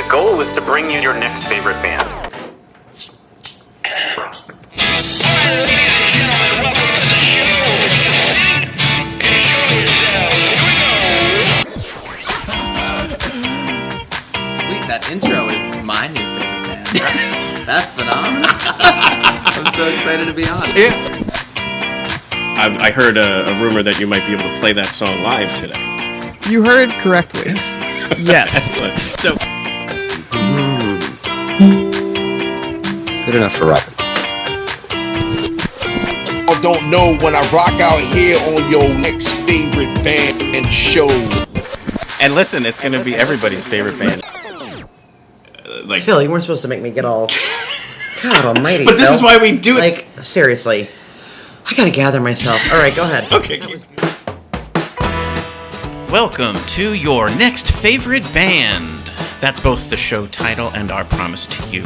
goal is to bring you your next favorite band. Sweet, that intro is my new favorite band. That's phenomenal. I'm so excited to be on. Yeah. I heard a rumor that you might be able to play that song live today. You heard correctly. Yes. Excellent. So, good enough for rapping. I don't know when I rock out here on your next favorite band show. and listen, it's going to be everybody's favorite band. Phil, you weren't supposed to make me get all... God almighty, But this Phil. is why we do it. Like, seriously. I gotta gather myself. All right, go ahead. Okay. Welcome to your next favorite band. That's both the show title and our promise to you.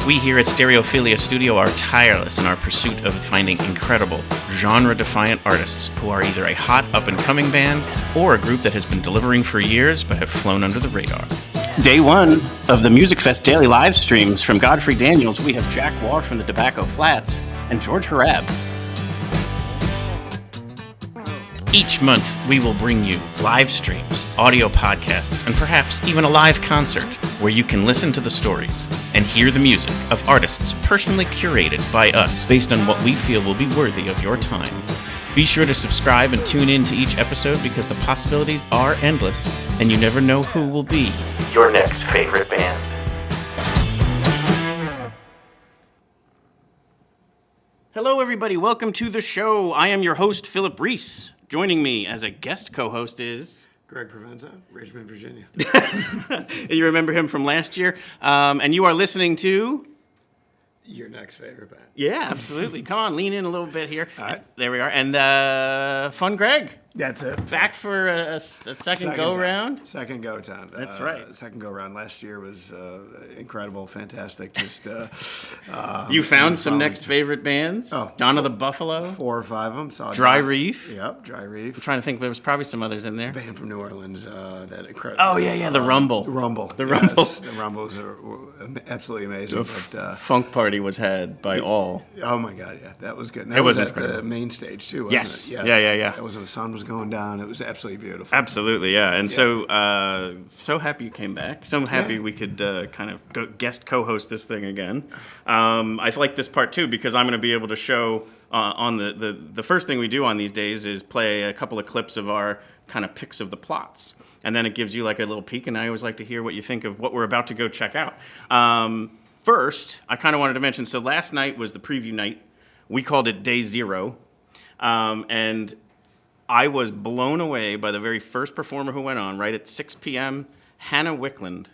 We here at Stereophilia Studio are tireless in our pursuit of finding incredible, genre-defiant artists who are either a hot up-and-coming band or a group that has been delivering for years but have flown under the radar. Day one of the Musikfest daily live streams from Godfrey Daniels, we have Jack Warff from the Tobacco Flats and George Hrab. Each month, we will bring you live streams, audio podcasts, and perhaps even a live concert where you can listen to the stories and hear the music of artists personally curated by us based on what we feel will be worthy of your time. Be sure to subscribe and tune in to each episode because the possibilities are endless and you never know who will be Your next favorite band. Hello, everybody. Welcome to the show. I am your host, Philip Reese. Joining me as a guest co-host is... Greg Provenza, Richmond, Virginia. You remember him from last year. And you are listening to... Your next favorite band. Yeah, absolutely. Come on, lean in a little bit here. All right. There we are. And Fun Greg. That's it. Back for a second go-round. Second go-round. That's right. Second go-round. Last year was incredible, fantastic. Just You found some next favorite bands? Oh, Donna the Buffalo? 4 or 5 of them. Saw Dry Donna. Reef? Yep, Dry Reef. I'm trying to think. There was probably some others in there. Band from New Orleans. That incredible. Oh, yeah, the Rumble. Rumble. The Rumble. Yes, the Rumbles are absolutely amazing. But, Funk party was had by all. oh my God, yeah, that was good. And that It was at incredible. the main stage too, wasn't Yes. it? Yeah. That was when the sun was going down. It was absolutely beautiful. Absolutely, yeah. And so happy you came back. So happy we could kind of guest co-host this thing again. I like this part too because I'm going to be able to show on the first thing we do on these days is play a couple of clips of our kind of picks of the plots. And then it gives you like a little peek, and I always like to hear what you think of what we're about to go check out. First, I kind of wanted to mention, so last night was the preview night. We called it Day Zero. And I was blown away by the very first performer who went on, right at 6 p.m. Hannah Wickland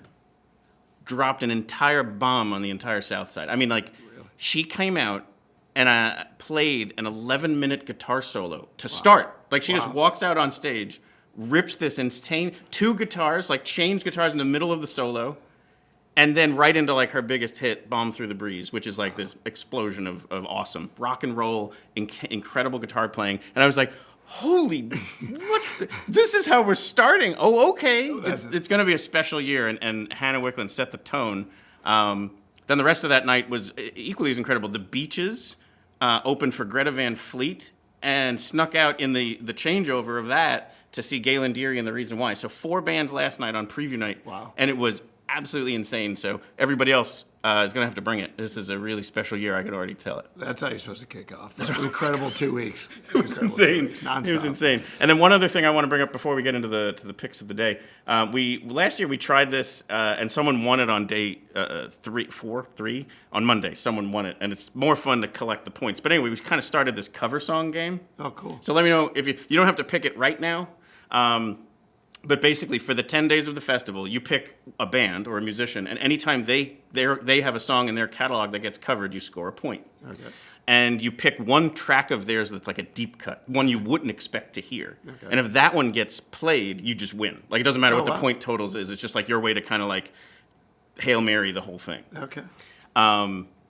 dropped an entire bomb on the entire South Side. I mean, like, she came out and played an 11-minute guitar solo to start. Like, she just walks out on stage, rips this insane 2 guitars, like changed guitars in the middle of the solo, and then right into like her biggest hit, Bomb Through the Breeze, which is like this explosion of awesome rock and roll, incredible guitar playing. And I was like, holy, this is how we're starting. Oh, okay. It's going to be a special year. And Hannah Wickland set the tone. Then the rest of that night was equally as incredible. The Beaches opened for Greta Van Fleet and snuck out in the changeover of that to see Galen Deary and The Reason Why. So 4 bands last night on preview night. Wow. And it was absolutely insane. So everybody else is going to have to bring it. This is a really special year. I could already tell it. That's how you're supposed to kick off. That's an incredible 2 weeks. It was insane. It was insane. And then one other thing I want to bring up before we get into the picks of the day. Last year we tried this and someone won it on day 3 on Monday. Someone won it, and it's more fun to collect the points. But anyway, we kind of started this cover song game. Oh, cool. So let me know if you don't have to pick it right now. But basically, for the 10 days of the festival, you pick a band or a musician, and anytime they have a song in their catalog that gets covered, you score a point. Okay. And you pick one track of theirs that's like a deep cut, one you wouldn't expect to hear. Okay. And if that one gets played, you just win. Like, it doesn't matter what the point totals is. It's just like your way to kind of like Hail Mary the whole thing. Okay.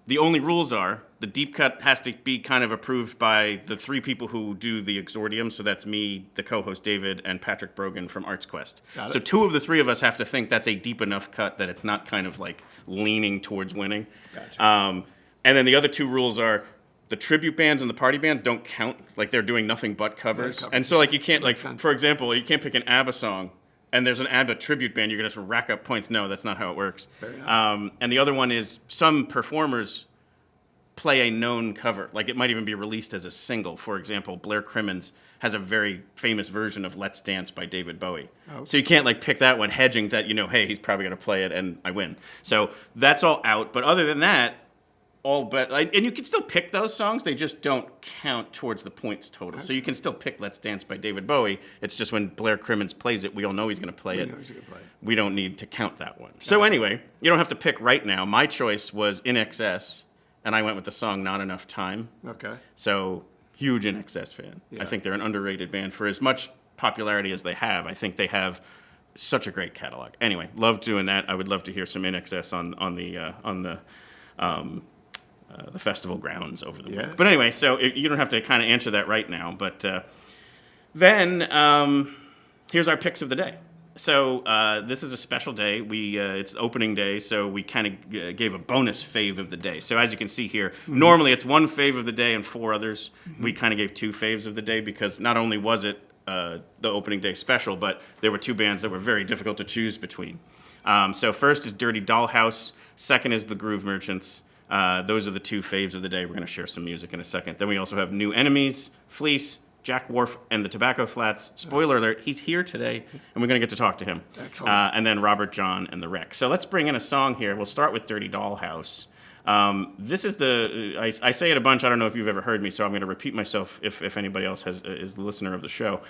The only rules are the deep cut has to be kind of approved by the 3 people who do the exordium. So that's me, the co-host David, and Patrick Brogan from Arts Quest. So 2 of the 3 of us have to think that's a deep enough cut that it's not kind of like leaning towards winning. Gotcha. And then the other 2 rules are the tribute bands and the party band don't count. Like they're doing nothing but covers. And so like you can't like, for example, you can't pick an ABBA song and there's an ABBA tribute band, you're going to just rack up points. No, that's not how it works. And the other one is some performers play a known cover. Like it might even be released as a single. For example, Blair Crimmins has a very famous version of Let's Dance by David Bowie. So you can't like pick that one hedging that, hey, he's probably going to play it and I win. So that's all out. But other than that, and you can still pick those songs, they just don't count towards the points total. So you can still pick Let's Dance by David Bowie. It's just when Blair Crimmins plays it, we all know he's going to play it. We don't need to count that one. So anyway, you don't have to pick right now. My choice was In Excess, and I went with the song Not Enough Time. Okay. So huge In Excess fan. I think they're an underrated band for as much popularity as they have. I think they have such a great catalog. Anyway, love doing that. I would love to hear some In Excess on the festival grounds over the week. But anyway, so you don't have to kind of answer that right now. But then here's our picks of the day. So this is a special day. It's opening day, so we kind of gave a bonus fave of the day. So as you can see here, normally it's 1 fave of the day and 4 others. We kind of gave 2 faves of the day because not only was it the opening day special, but there were 2 bands that were very difficult to choose between. So first is Dirty Dollhouse. Second is the Groove Merchants. Those are the 2 faves of the day. We're going to share some music in a second. Then we also have New Enemies, Fleece, Jack Warff, and the Tobacco Flats. Spoiler alert, he's here today, and we're going to get to talk to him. Excellent. And then Robert John and the Wreck. So let's bring in a song here. We'll start with Dirty Dollhouse. This is I say it a bunch. I don't know if you've ever heard me, so I'm going to repeat myself if anybody else is the listener of the show.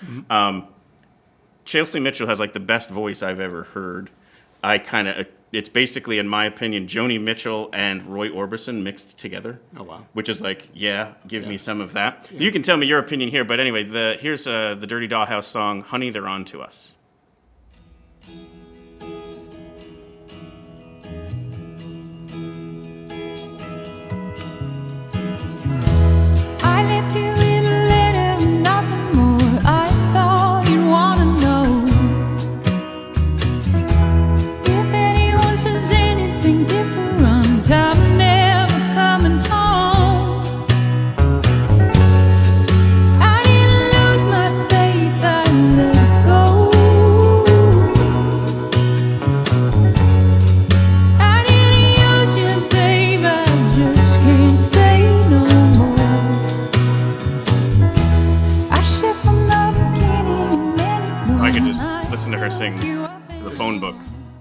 Chelsea Mitchell has like the best voice I've ever heard. It's basically, in my opinion, Joni Mitchell and Roy Orbison mixed together. Oh, wow. Which is like, give me some of that. You can tell me your opinion here, but anyway, here's the Dirty Dollhouse song, Honey, They're On to Us. I left you in a letter, nothing more. I thought you'd wanna know if anyone says anything different. I'm never coming home. I didn't lose my faith, I let it go. I didn't use you, babe, I just can't stay no more. I shift from the beginning, let it go. I could just listen to her sing the phone book.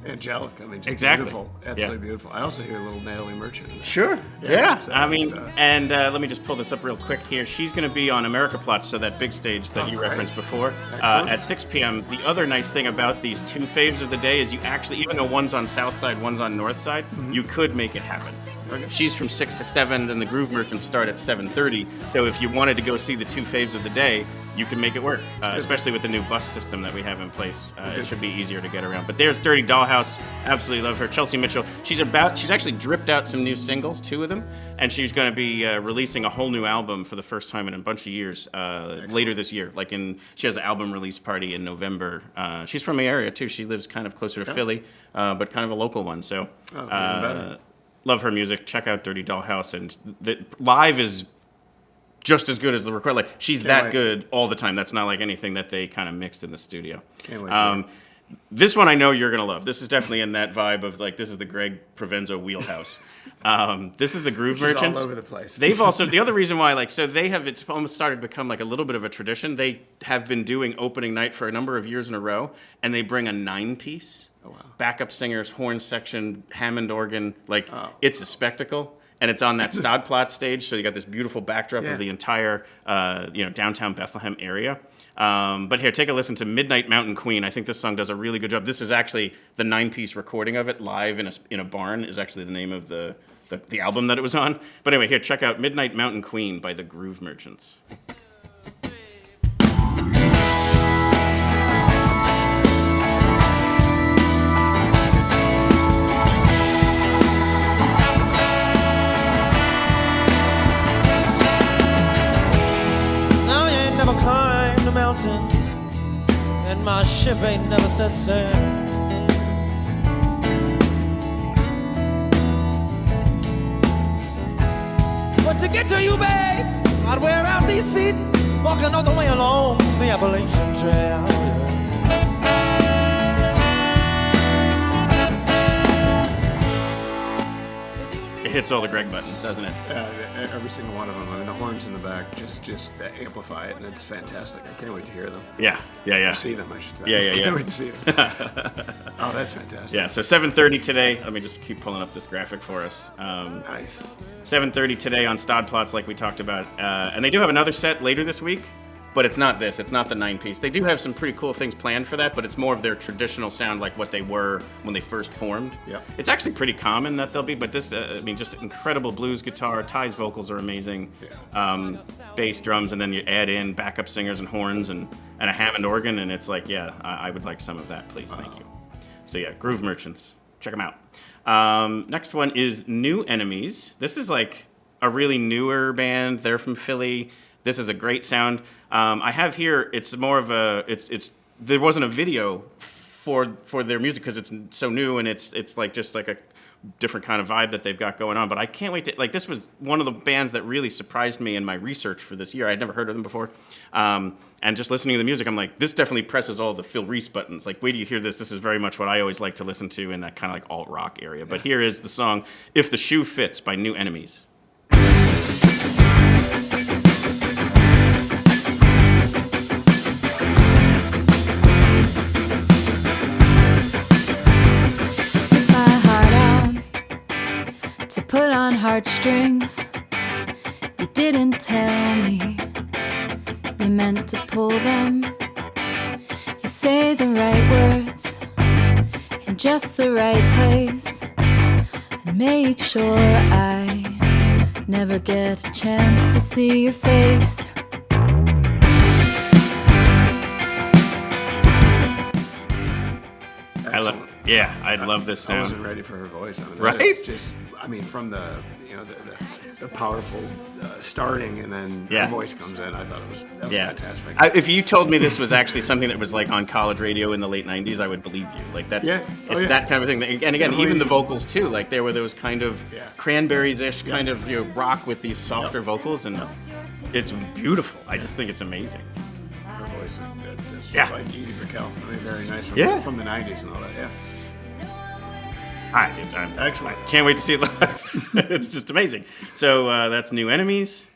Angelic. I mean, just Exactly. beautiful. Absolutely beautiful. I also hear a little Natalie Merchant in there. Sure. Yeah. so I mean, it's, and let me just pull this up real quick here. She's going to be on America Plots, so that big stage that you great. referenced before, Excellent. at 6 p.m. The other nice thing about these 2 faves of the day is you actually, even though one's on South Side, one's on North Side, you could make it happen. She's from 6 to 7, then the Groove Merchants start at 7:30. So if you wanted to go see the 2 faves of the day, you can make it work, especially with the new bus system that we have in place. It should be easier to get around. But there's Dirty Dollhouse. Absolutely love her. Chelsea Mitchell. She's actually dripped out some new singles, 2 of them, and she's going to be releasing a whole new album for the first time in a bunch of years later this year. She has an album release party in November. She's from the area too. She lives kind of closer to Philly, but kind of a local one. So. even better. Love her music. Check out Dirty Dollhouse, and the live is just as good as the record. Like she's Can't that wait. good all the time. That's not like anything that they kind of mixed in the studio. Can't wait. This one I know you're gonna love. This is definitely in that vibe of like this is the Greg Provenzo wheelhouse. This is the Groove Which is Merchants. all over the place. They've also the other reason why it's almost started to become like a little bit of a tradition. They have been doing opening night for a number of years in a row, and they bring a 9-piece. Oh, wow. Backup singers, horn section, Hammond organ. It's a spectacle. And it's on that Stadplatz stage, so you got this beautiful backdrop of the entire, downtown Bethlehem area. But here, take a listen to Midnight Mountain Queen. I think this song does a really good job. This is actually the 9-piece recording of it live in a barn. Is actually the name of the album that it was on. But anyway, here, check out Midnight Mountain Queen by the Groove Merchants. and my ship ain't never set sail. But to get to you, babe, I'd wear out these feet, walking all the way along the Appalachian Trail. It hits all the Greg buttons, doesn't it? Every single one of them. I mean, the horns in the back just amplify it, and it's fantastic. I can't wait to hear them. Yeah. Or see them, I should say. Yeah. I can't wait to see them. Oh, that's fantastic. Yeah, so 7:30 today. Let me just keep pulling up this graphic for us. Nice. 7:30 today on Stodplots, like we talked about. And they do have another set later this week, but it's not this. It's not the 9-piece. They do have some pretty cool things planned for that, but it's more of their traditional sound, like what they were when they first formed. Yep. It's actually pretty common that they'll be, but this, just incredible blues guitar. Ty's vocals are amazing. Yeah. Bass, drums, and then you add in backup singers and horns and a Hammond organ, and it's like, yeah, I would like some of that, please. Thank you. So yeah, Groove Merchants. Check them out. Next one is New Enemies. This is like a really newer band. They're from Philly. This is a great sound. I have here, it's more of a, there wasn't a video for their music because it's so new and it's like just like a different kind of vibe that they've got going on. But I can't wait to, like, this was one of the bands that really surprised me in my research for this year. I'd never heard of them before. And just listening to the music, I'm like, this definitely presses all the Phil Reese buttons. Like, wait till you hear this. This is very much what I always like to listen to in that kind of like alt rock area. But here is the song, If the Shoe Fits by New Enemies. To put on heartstrings, you didn't tell me you meant to pull them. You say the right words in just the right place, and make sure I never get a chance to see your face. I love this sound. I wasn't ready for her voice. I mean, right? It's just, from the the powerful starting and then her voice comes in. I thought that was fantastic. If you told me this was actually something that was like on college radio in the late '90s, I would believe you. Like that's that kind of thing. And again, even the vocals too. Like there were those kind of Cranberries-ish kind of rock with these softer vocals, and it's beautiful. I just think it's amazing. Her voice is like Edie Brickell. I mean, very nice from the '90s and all that. Yeah. Hi, dude. Excellent. Can't wait to see it live. It's just amazing. So that's New Enemies.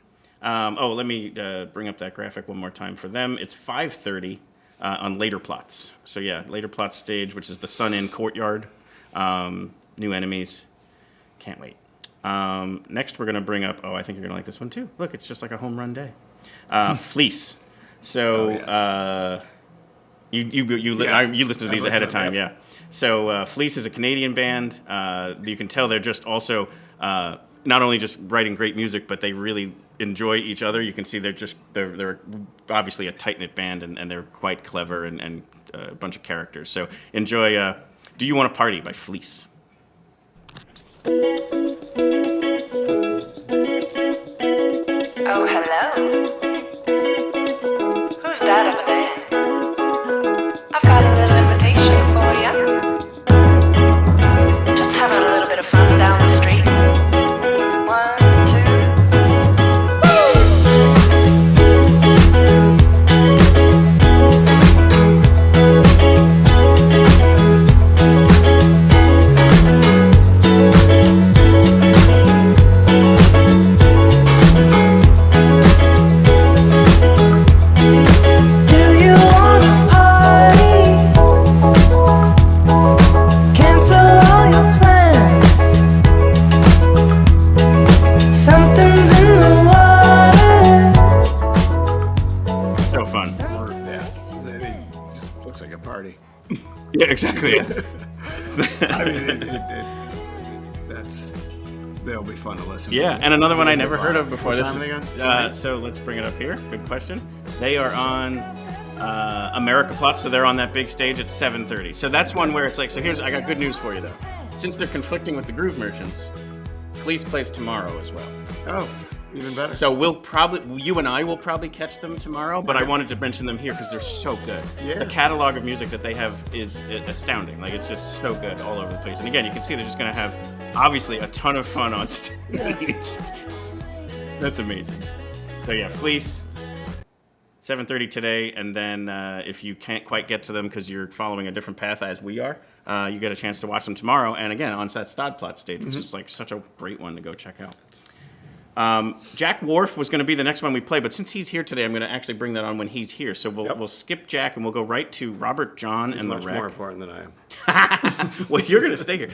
Let me bring up that graphic one more time for them. It's 5:30 on Later Plots. So yeah, Later Plots stage, which is the Sun Inn Courtyard. New Enemies. Can't wait. Next, we're gonna bring up. I think you're gonna like this one too. Look, it's just like a home run day. Fleece. So you listen to these ahead of time, yeah. So Fleece is a Canadian band. You can tell they're just also not only just writing great music, but they really enjoy each other. You can see they're obviously a tight-knit band, and they're quite clever and a bunch of characters. So enjoy Do You Want to Party by Fleece. Oh, hello. Who's that over there? I've got a little invitation for you. Just having a little bit of fun down the street. 'Looks like a party. Yeah, exactly. I mean, they'll be fun to listen to. Yeah, and another one I never heard of before. What This time is, are they on? so let's bring it up here. Good question. They are on America Plots, so they're on that big stage at 7:30. So that's one where it's like, so I got good news for you though. Since they're conflicting with the Groove Merchants, Fleece plays tomorrow as well. Oh. Even better. So you and I will probably catch them tomorrow, but I wanted to mention them here because they're so good. Yeah. The catalog of music that they have is astounding. Like, it's just so good all over the place. And again, you can see they're just going to have, obviously, a ton of fun on stage. That's amazing. So yeah, Fleece, 7:30 today, and then if you can't quite get to them because you're following a different path as we are, you get a chance to watch them tomorrow. And again, on that Stadplot stage, which is like such a great one to go check out. Jack Warff was going to be the next one we play, but since he's here today, I'm going to actually bring that on when he's here. So we'll skip Jack and we'll go right to Robert John and the Wreck. He's much more important than I am. Well, you're going to stay here.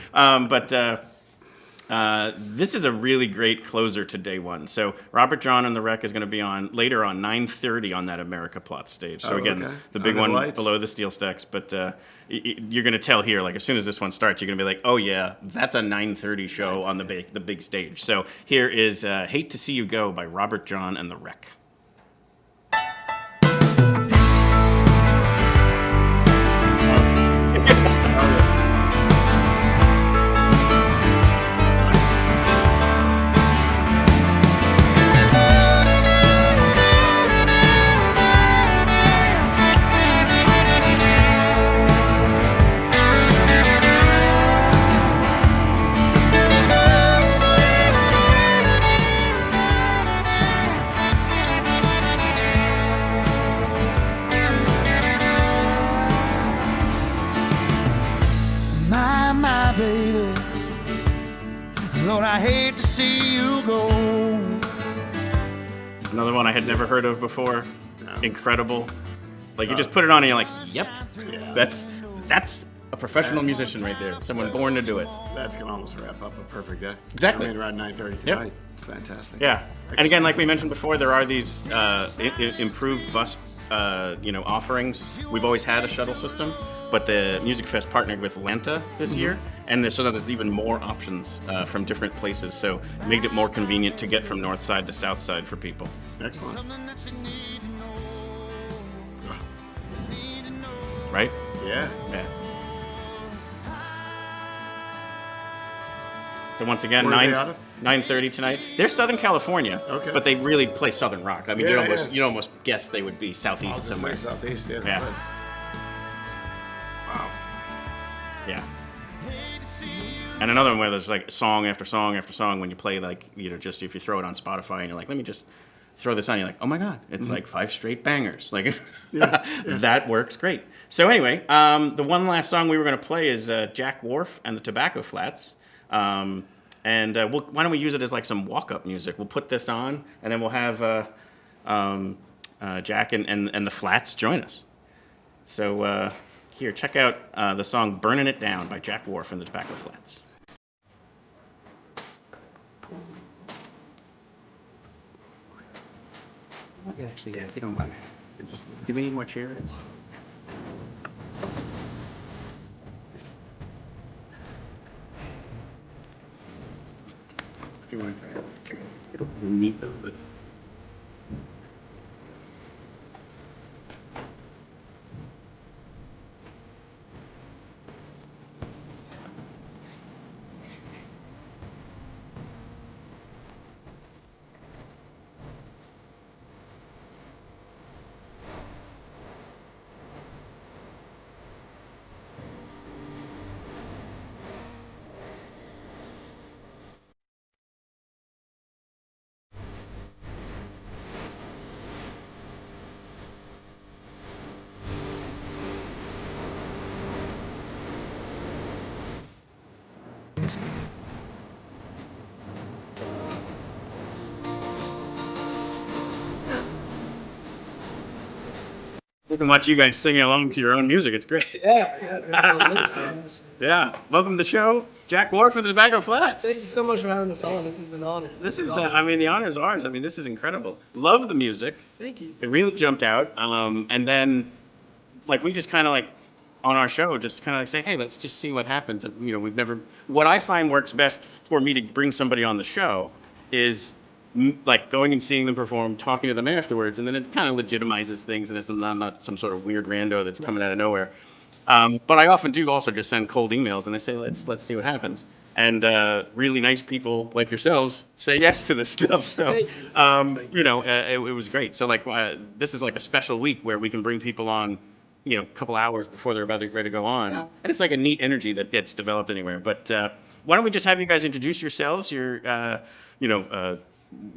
This is a really great closer to day one. So Robert John and the Wreck is going to be on later on 9:30 on that America Plot stage. So again, the big one below the steel stacks. But you're going to tell here, like as soon as this one starts, you're going to be like, oh yeah, that's a 9:30 show on the big stage. So here is "Hate to See You Go" by Robert John and the Wreck. My baby, Lord, I hate to see you go. Another one I had never heard of before. Incredible. Like, you just put it on and you're like, yep, that's a professional musician right there. Someone born to do it. That's going to almost wrap up a perfect day. Exactly. I mean, around 9:30 tonight. Yep. It's fantastic. Yeah. And again, like we mentioned before, there are these improved bus offerings. We've always had a shuttle system, but the Musikfest partnered with Lanta this year, and so there's even more options from different places, so it made it more convenient to get from north side to south side for people. Excellent. Right? Yeah. Yeah. So once again, Where are they out of? 9:30 tonight. They're Southern California, okay, but they really play Southern rock. I mean, you'd almost guess they would be southeast somewhere. Southeast, yeah. Yeah. Wow. Yeah. And another one where there's like song after song after song when you play, like, just if you throw it on Spotify and you're like, let me just throw this on, you're like, oh my God, it's like 5 straight bangers. Like, that works great. So anyway, the one last song we were going to play is Jack Warff and the Tobacco Flats. Why don't we use it as like some walk-up music? We'll put this on, and then we'll have Jack and the Flats join us. So here, check out the song "Burning It Down" by Jack Warff and the Tobacco Flats. Actually, yeah, if you don't mind. Do we need more chairs? You want to try it? It'll be neat though, but. We can watch you guys singing along to your own music. It's great. Yeah. Welcome to the show, Jack Warff with the Tobacco Flats. Thank you so much for having us on. This is an honor. This is, the honor is ours. I mean, this is incredible. Love the music. Thank you. It really jumped out. And then, like, we just kind of like, on our show, just kind of like say, hey, let's just see what happens. What I find works best for me to bring somebody on the show is like going and seeing them perform, talking to them afterwards, and then it kind of legitimizes things, and it's not some sort of weird rando that's coming out of nowhere. But I often do also just send cold emails, and I say, let's see what happens. and really nice people like yourselves say yes to this stuff. So, it was great. So, like, this is like a special week where we can bring people on, a couple hours before they're about to ready to go on, and it's like a neat energy that gets developed anywhere. But why don't we just have you guys introduce yourselves?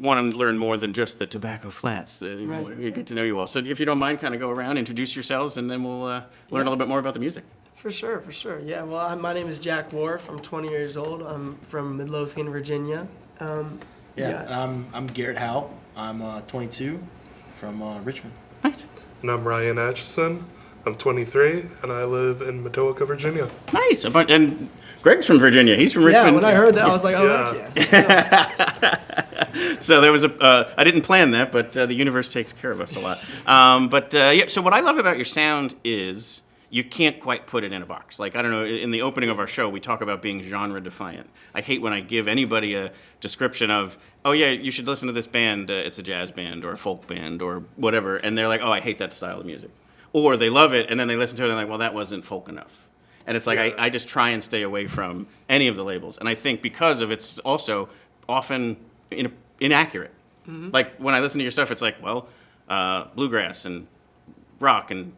Want to learn more than just the Tobacco Flats. We get to know you all. So if you don't mind, kind of go around, introduce yourselves, and then we'll learn a little bit more about the music. For sure. Yeah, well, my name is Jack Warff. I'm 20 years old. I'm from Midlothian, Virginia. And I'm Garrett Howe. I'm 22 from Richmond. Nice. And I'm Ryan Atchison. I'm 23, and I live in Matoaca, Virginia. Nice. And Greg's from Virginia. He's from Richmond. Yeah, when I heard that, I was like, oh, yeah. So there was I didn't plan that, but the universe takes care of us a lot. So what I love about your sound is you can't quite put it in a box. Like, I don't know, in the opening of our show, we talk about being genre defiant. I hate when I give anybody a description of, oh yeah, you should listen to this band, it's a jazz band or a folk band or whatever, and they're like, oh, I hate that style of music. Or they love it, and then they listen to it and they're like, well, that wasn't folk enough. And it's like, I just try and stay away from any of the labels. And I think because of it's also often inaccurate. Mm-hmm. Like, when I listen to your stuff, it's like, well, bluegrass and rock and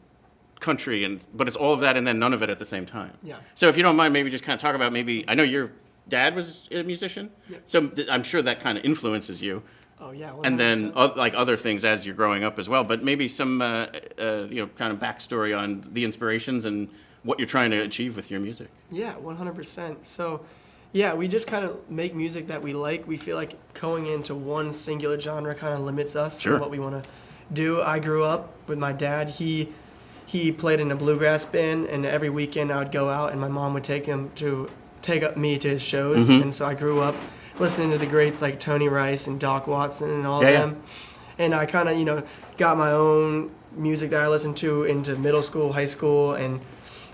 country, but it's all of that and then none of it at the same time. Yeah. So if you don't mind, maybe just kind of talk about I know your dad was a musician, so I'm sure that kind of influences you. Oh, yeah. 100%. And then like other things as you're growing up as well, but maybe some kind of backstory on the inspirations and what you're trying to achieve with your music. Yeah, 100%. So, yeah, we just kind of make music that we like. We feel like going into one singular genre kind of limits us and what we want to do. I grew up with my dad. He played in a bluegrass band, and every weekend I would go out, and my mom would take me to his shows. Mm-hmm. And so I grew up listening to the greats like Tony Rice and Doc Watson and all of them. And I kind of, got my own music that I listened to into middle school, high school, and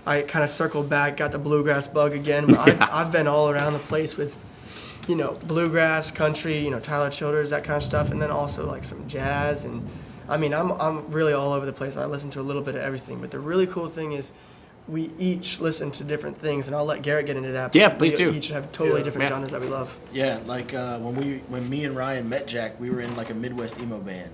I kind of circled back, got the bluegrass bug again. But I've been all around the place with, bluegrass, country, Tyler Childers, that kind of stuff, and then also like some jazz. And I mean, I'm really all over the place. I listen to a little bit of everything. But the really cool thing is we each listen to different things, and I'll let Garrett get into that. Yeah, please do. We each have totally different genres that we love. Yeah, like when me and Ryan met Jack, we were in like a Midwest emo band.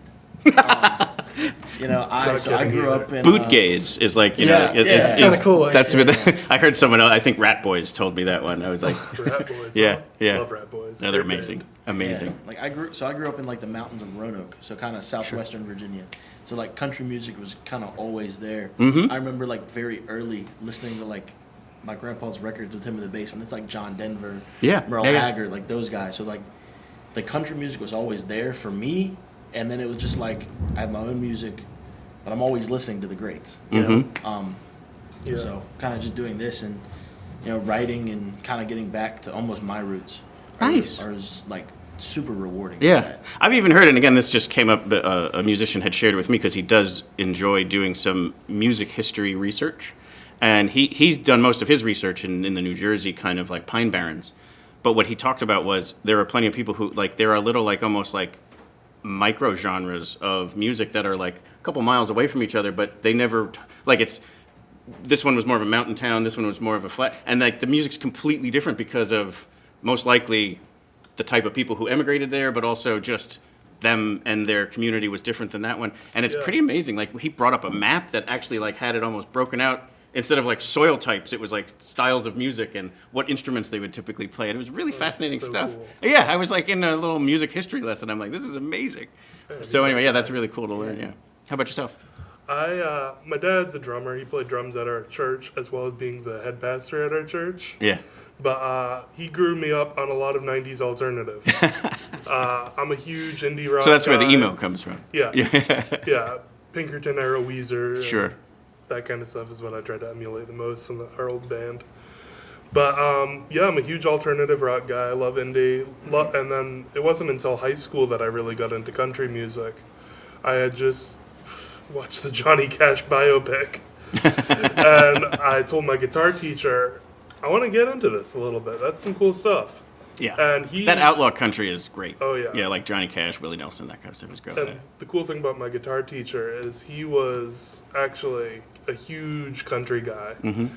I grew up in Boot Gaze is like it's kind of cool. That's what I heard someone else. I think Rat Boys told me that one. I was like, Rat Boys. Yeah. Love Rat Boys. No, they're amazing. Amazing. Yeah. Like I grew up in like the mountains of Roanoke, so kind of southwestern Virginia. So like country music was kind of always there. Mm-hmm. I remember like very early listening to like my grandpa's records with him in the basement. It's like John Denver, Merle Haggard, like those guys. So like the country music was always there for me. And then it was just like I have my own music, but I'm always listening to the greats. You know? So kind of just doing this and writing and kind of getting back to almost my roots. Nice. Are like super rewarding. Yeah, I've even heard, and again, this just came up. A musician had shared with me because he does enjoy doing some music history research, and he's done most of his research in the New Jersey kind of like Pine Barrens. But what he talked about was there are plenty of people who like there are little like almost like micro genres of music that are like a couple miles away from each other, but they never like it's this one was more of a mountain town, this one was more of a flat, and like the music's completely different because of most likely the type of people who emigrated there, but also just them and their community was different than that one. And it's pretty amazing. Like he brought up a map that actually like had it almost broken out. Instead of like soil types, it was like styles of music and what instruments they would typically play. And it was really fascinating stuff. Cool. Yeah, I was like in a little music history lesson. I'm like, this is amazing. So anyway, that's really cool to learn. Yeah. How about yourself? My dad's a drummer. He played drums at our church as well as being the head pastor at our church. Yeah. But he grew me up on a lot of 90s alternative. I'm a huge indie rock So that's guy. where the emo comes from. Yeah. Yeah. Pinkerton era Weezer. Sure. That kind of stuff is what I try to emulate the most in our old band. But I'm a huge alternative rock guy. I love indie. And then it wasn't until high school that I really got into country music. I had just watched the Johnny Cash biopic. And I told my guitar teacher, I want to get into this a little bit. That's some cool stuff. Yeah. And that outlaw country is great. Oh, yeah. Yeah, like Johnny Cash, Willie Nelson, that kind of stuff is great. And the cool thing about my guitar teacher is he was actually a huge country guy. Mm-hmm.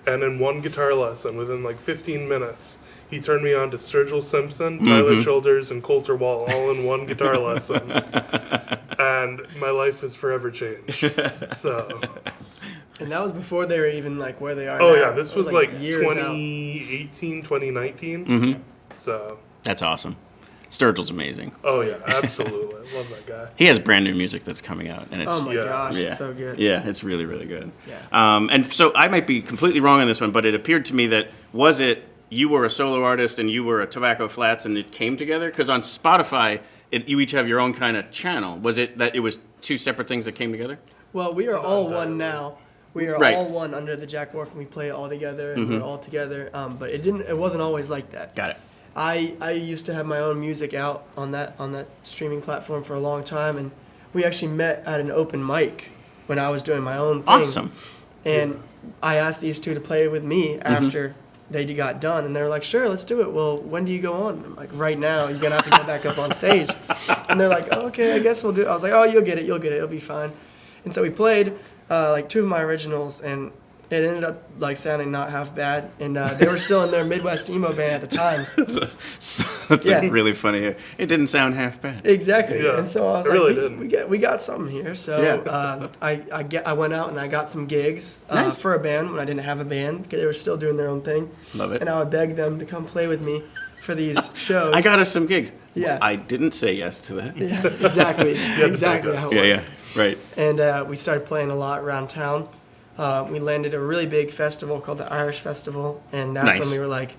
And in one guitar lesson, within like 15 minutes, he turned me on to Sturgill Simpson, Tyler Childers, and Coulter Wall all in one guitar lesson. And my life has forever changed. So. And that was before they were even like where they are now. Oh yeah, this was like years 2018, 2019. So. That's awesome. Sturgill's amazing. Oh yeah, absolutely. I love that guy. He has brand new music that's coming out, and it's oh my gosh, it's so good. Yeah, it's really, really good. Yeah. And so I might be completely wrong on this one, but it appeared to me that you were a solo artist and you were a Tobacco Flats, and it came together? Because on Spotify, you each have your own kind of channel. Was it that it was two separate things that came together? Well, we are all one now. We are all one under the Jack Warff, and we play all together, and we're all together. But it wasn't always like that. Got it. I used to have my own music out on that streaming platform for a long time, and we actually met at an open mic when I was doing my own thing. Awesome. And I asked these two to play with me after they got done, and they were like, "Sure, let's do it." Well, when do you go on? I'm like, "Right now. You're gonna have to go back up on stage." And they're like, "Oh, okay, I guess we'll do it." I was like, "Oh, you'll get it. It'll be fine." And so we played like two of my originals, and it ended up like sounding not half bad, and they were still in their Midwest emo band at the time. That's really funny. It didn't sound half bad. Exactly. Yeah, and so I was it like, really we got something here. So I went out and I got some gigs for a band when I didn't have a band because they were still doing their own thing. Love it. And I would beg them to come play with me for these shows. I got us some gigs. Yeah. I didn't say yes to that. Yeah, exactly. Exactly how it was. Yeah, right. And we started playing a lot around town. We landed a really big festival called the Irish Festival, and that's when we were like,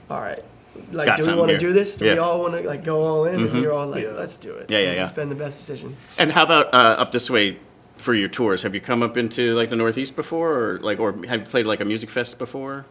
all right, like, do we want to do this? Do we all want to like go all in? And we were all like, let's do it. Yeah. It's been the best decision. And how about up this way for your tours? Have you come up into like the Northeast before, or have you played like a music fest before?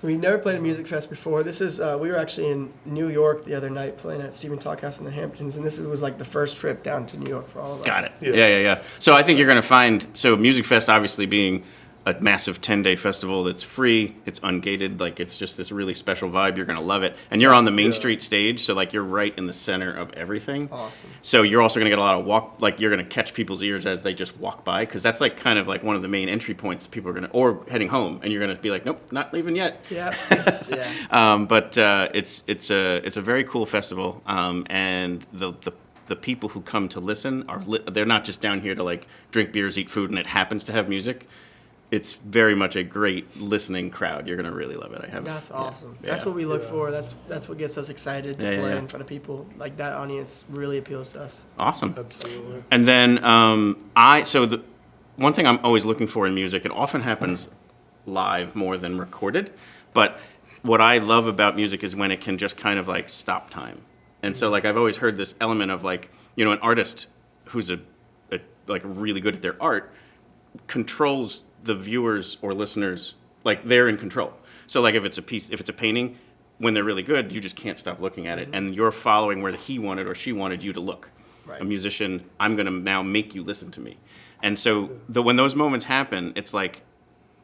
We've never played a music fest before. This is we were actually in New York the other night playing at Stephen Talkhouse in the Hamptons, and this was like the first trip down to New York for all of us. Got it. Yeah. So I think you're going to find Music Fest obviously being a massive 10-day festival that's free, it's ungated, like it's just this really special vibe. You're gonna love it, and you're on the Main Street stage, so like you're right in the center of everything. Awesome. So you're also gonna get a lot of you're gonna catch people's ears as they just walk by, because that's like kind of like one of the main entry points. People are gonna, or heading home, and you're gonna be like, nope, not leaving yet. Yeah. But it's a very cool festival, and the people who come to listen they're not just down here to like drink beers, eat food, and it happens to have music. It's very much a great listening crowd. You're gonna really love it. That's awesome. Yeah. That's what we look for. That's what gets us excited to play in front of people. Like that audience really appeals to us. Awesome. Absolutely. And then the one thing I'm always looking for in music, it often happens live more than recorded, but what I love about music is when it can just kind of like stop time. And so like I've always heard this element of like, an artist who's like really good at their art controls the viewers or listeners, like they're in control. So like if it's a painting, when they're really good, you just can't stop looking at it, and you're following where he wanted or she wanted you to look. Right. A musician, I'm gonna now make you listen to me. And so when those moments happen, it's like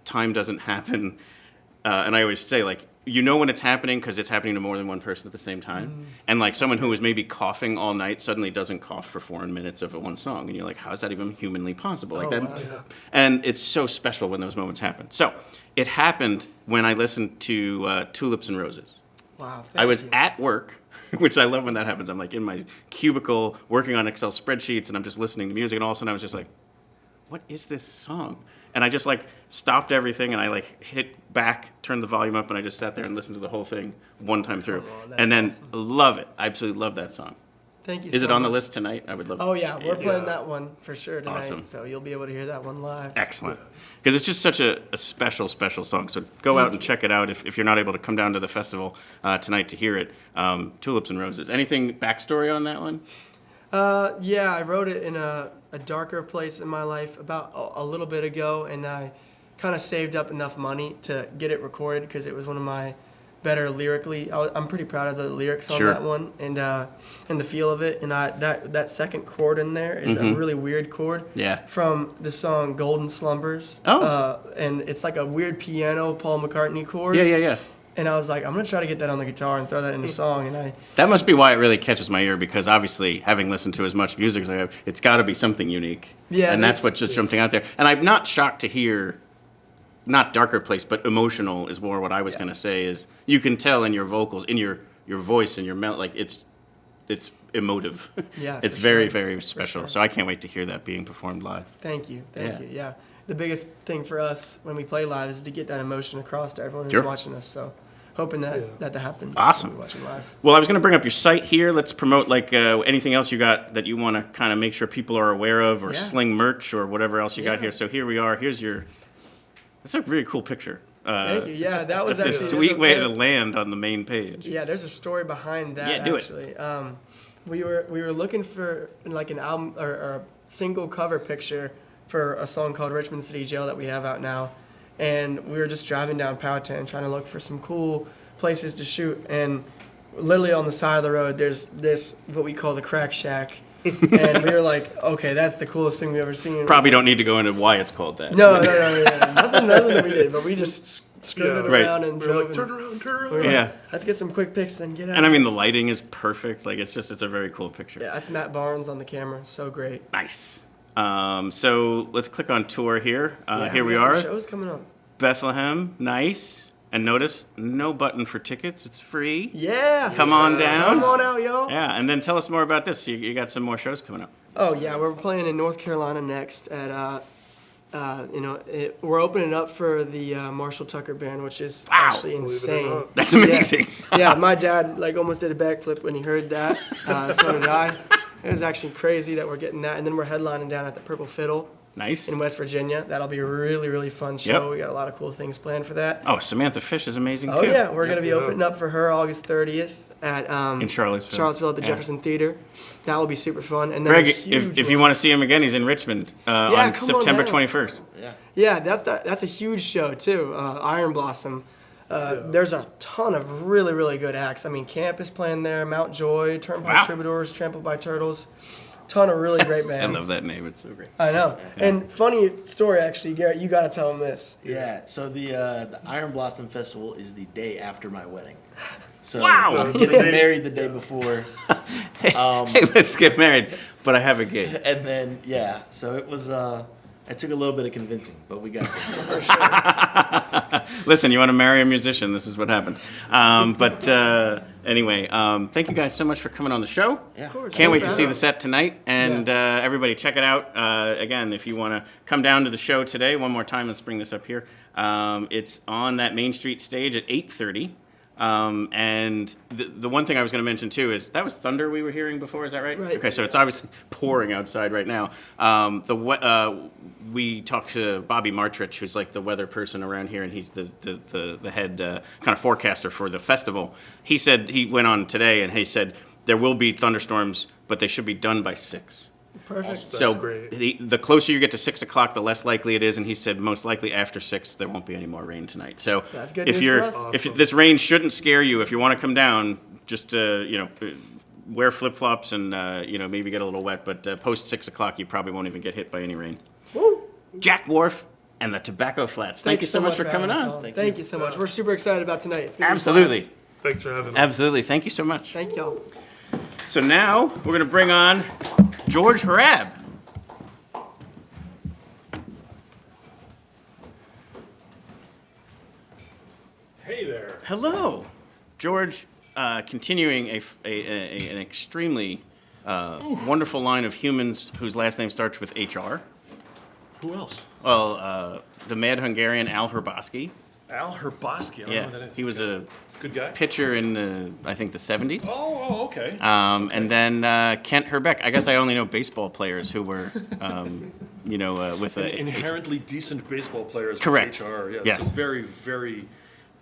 time doesn't happen. And I always say like, when it's happening because it's happening to more than one person at the same time. And like someone who was maybe coughing all night suddenly doesn't cough for 4 minutes of one song. And you're like, how is that even humanly possible? Like that. Wow, yeah. And it's so special when those moments happen. So it happened when I listened to Tulips and Roses. Wow. I was at work, which I love when that happens. I'm like in my cubicle working on Excel spreadsheets and I'm just listening to music. And all of a sudden I was just like, what is this song? And I just like stopped everything and I like hit back, turned the volume up, and I just sat there and listened to the whole thing one time through. And then love it. I absolutely love that song. Thank you. Is it on the list tonight? I would love. Oh yeah, we're playing that one for sure tonight. Awesome. So you'll be able to hear that one live. Excellent. Because it's just such a special song. So go out and check it out if you're not able to come down to the festival tonight to hear it. Tulips and Roses. Anything backstory on that one? Yeah, I wrote it in a darker place in my life about a little bit ago, and I kind of saved up enough money to get it recorded because it was one of my better lyrically. I'm pretty proud of the lyrics on that one and the feel of it. And that second chord in there is a really weird chord from the song Golden Slumbers. And it's like a weird piano Paul McCartney chord. Yeah. And I was like, I'm going to try to get that on the guitar and throw that in the song. And that must be why it really catches my ear, because obviously, having listened to as much music as I have, it's got to be something unique. Yeah. And that's what's just jumping out there. And I'm not shocked to hear not darker place, but emotional is more what I was going to say. Is you can tell in your vocals, in your voice, and your like it's emotive. Yeah, it's for very sure. very special. For sure. So I can't wait to hear that being performed live. Thank you. Yeah. The biggest thing for us when we play live is to get that emotion across to everyone who's Sure. watching us. So hoping that happens. Awesome. When we're watching live. Well, I was going to bring up your site here. Let's promote like anything else you got that you want to kind of make sure people are aware of, or sling merch, or whatever else you got here. So here we are. Here's your. That's a really cool picture. Thank you. Yeah, that was that's actually a sweet way to land on the main page. Yeah, there's a story behind that. Yeah, do actually. We were looking for like an album or a single cover picture for a song called Richmond City Jail that we have out now, and we were just driving down Powhatan trying to look for some cool places to shoot, and literally on the side of the road there's this what we call the Crack Shack. And we were like, okay, that's the coolest thing we've ever seen. Probably don't need to go into why it's called that. No, nothing that we did, but we just skirted around and drove. Like, turn around. We were like, let's get some quick pics, then get out. And I mean, the lighting is perfect. Like, it's a very cool picture. Yeah, that's Matt Barnes on the camera. So great. Nice. So let's click on tour here. Here we got are. Some shows coming up. Bethlehem, nice. And notice, no button for tickets. It's free. Yeah. Come on down. Come on out, yo. Yeah, and then tell us more about this. You got some more shows coming up. Oh yeah, we're playing in North Carolina next at we're opening up for the Marshall Tucker Band, which is actually insane. That's amazing. Yeah, my dad like almost did a backflip when he heard that. So did I. It was actually crazy that we're getting that, and then we're headlining down at the Purple Fiddle. Nice. In West Virginia. That'll be a really, really fun show. Yep. We got a lot of cool things planned for that. Oh, Samantha Fish is amazing, too. Oh, yeah. We're going to be opening up for her August 30th at in Charlottesville. Charlottesville at the Jefferson Theater. That will be super fun. And then Greg, if you want to see him again, he's in Richmond on September 21st. Yeah, that's a huge show, too. Iron Blossom. There's a ton of really, really good acts. I mean, Camp is playing there, Mount Joy, Turnpike Troubadours, Trampled by Turtles. Ton of really great bands. I love that name. It's so great. I know. Yeah. And funny story, actually, Garrett, you got to tell them this. Yeah. So the Iron Blossom Festival is the day after my wedding. So wow. I'm getting married the day before. Hey, let's get married. But I have a gig. And then so it was. It took a little bit of convincing, but we got it. For sure. Listen, you want to marry a musician, this is what happens. Anyway, thank you guys so much for coming on the show. Yeah. Of course. Can't wait to see the set tonight. And everybody, check it out. Again, if you want to come down to the show today, one more time, let's bring this up here. It's on that Main Street stage at 8:30. And the one thing I was going to mention too is that was thunder we were hearing before. Is that right? Right. Okay, so it's obviously pouring outside right now. We talked to Bobby Martrich, who's like the weather person around here, and he's the head kind of forecaster for the festival. He said he went on today and he said there will be thunderstorms, but they should be done by 6. Perfect. So the closer you get to 6 o'clock, the less likely it is. And he said most likely after 6, there won't be any more rain tonight. So that's good if news for us. if this rain shouldn't scare you, if you want to come down, just wear flip flops and maybe get a little wet. But post 6 o'clock, you probably won't even get hit by any rain. Woo. Jack Warff and the Tobacco Flats. Thank you so much for coming on. Thank you so much. We're super excited about tonight. It's gonna Absolutely. Be Thanks for having us. Absolutely. Thank you so much. Thank y'all. So now we're going to bring on George Hrab. Hey there. Hello. George, continuing an extremely wonderful line of humans whose last name starts with HR. Who else? Well, the Mad Hungarian Al Hrabosky. Al Hrabosky. I don't know who that is. He was a good guy. Pitcher in I think the 70s. Oh, okay. And then Kent Herbeck. I guess I only know baseball players who were, with inherently decent baseball players. Correct. With HR. Yeah. Yes. It's a very, very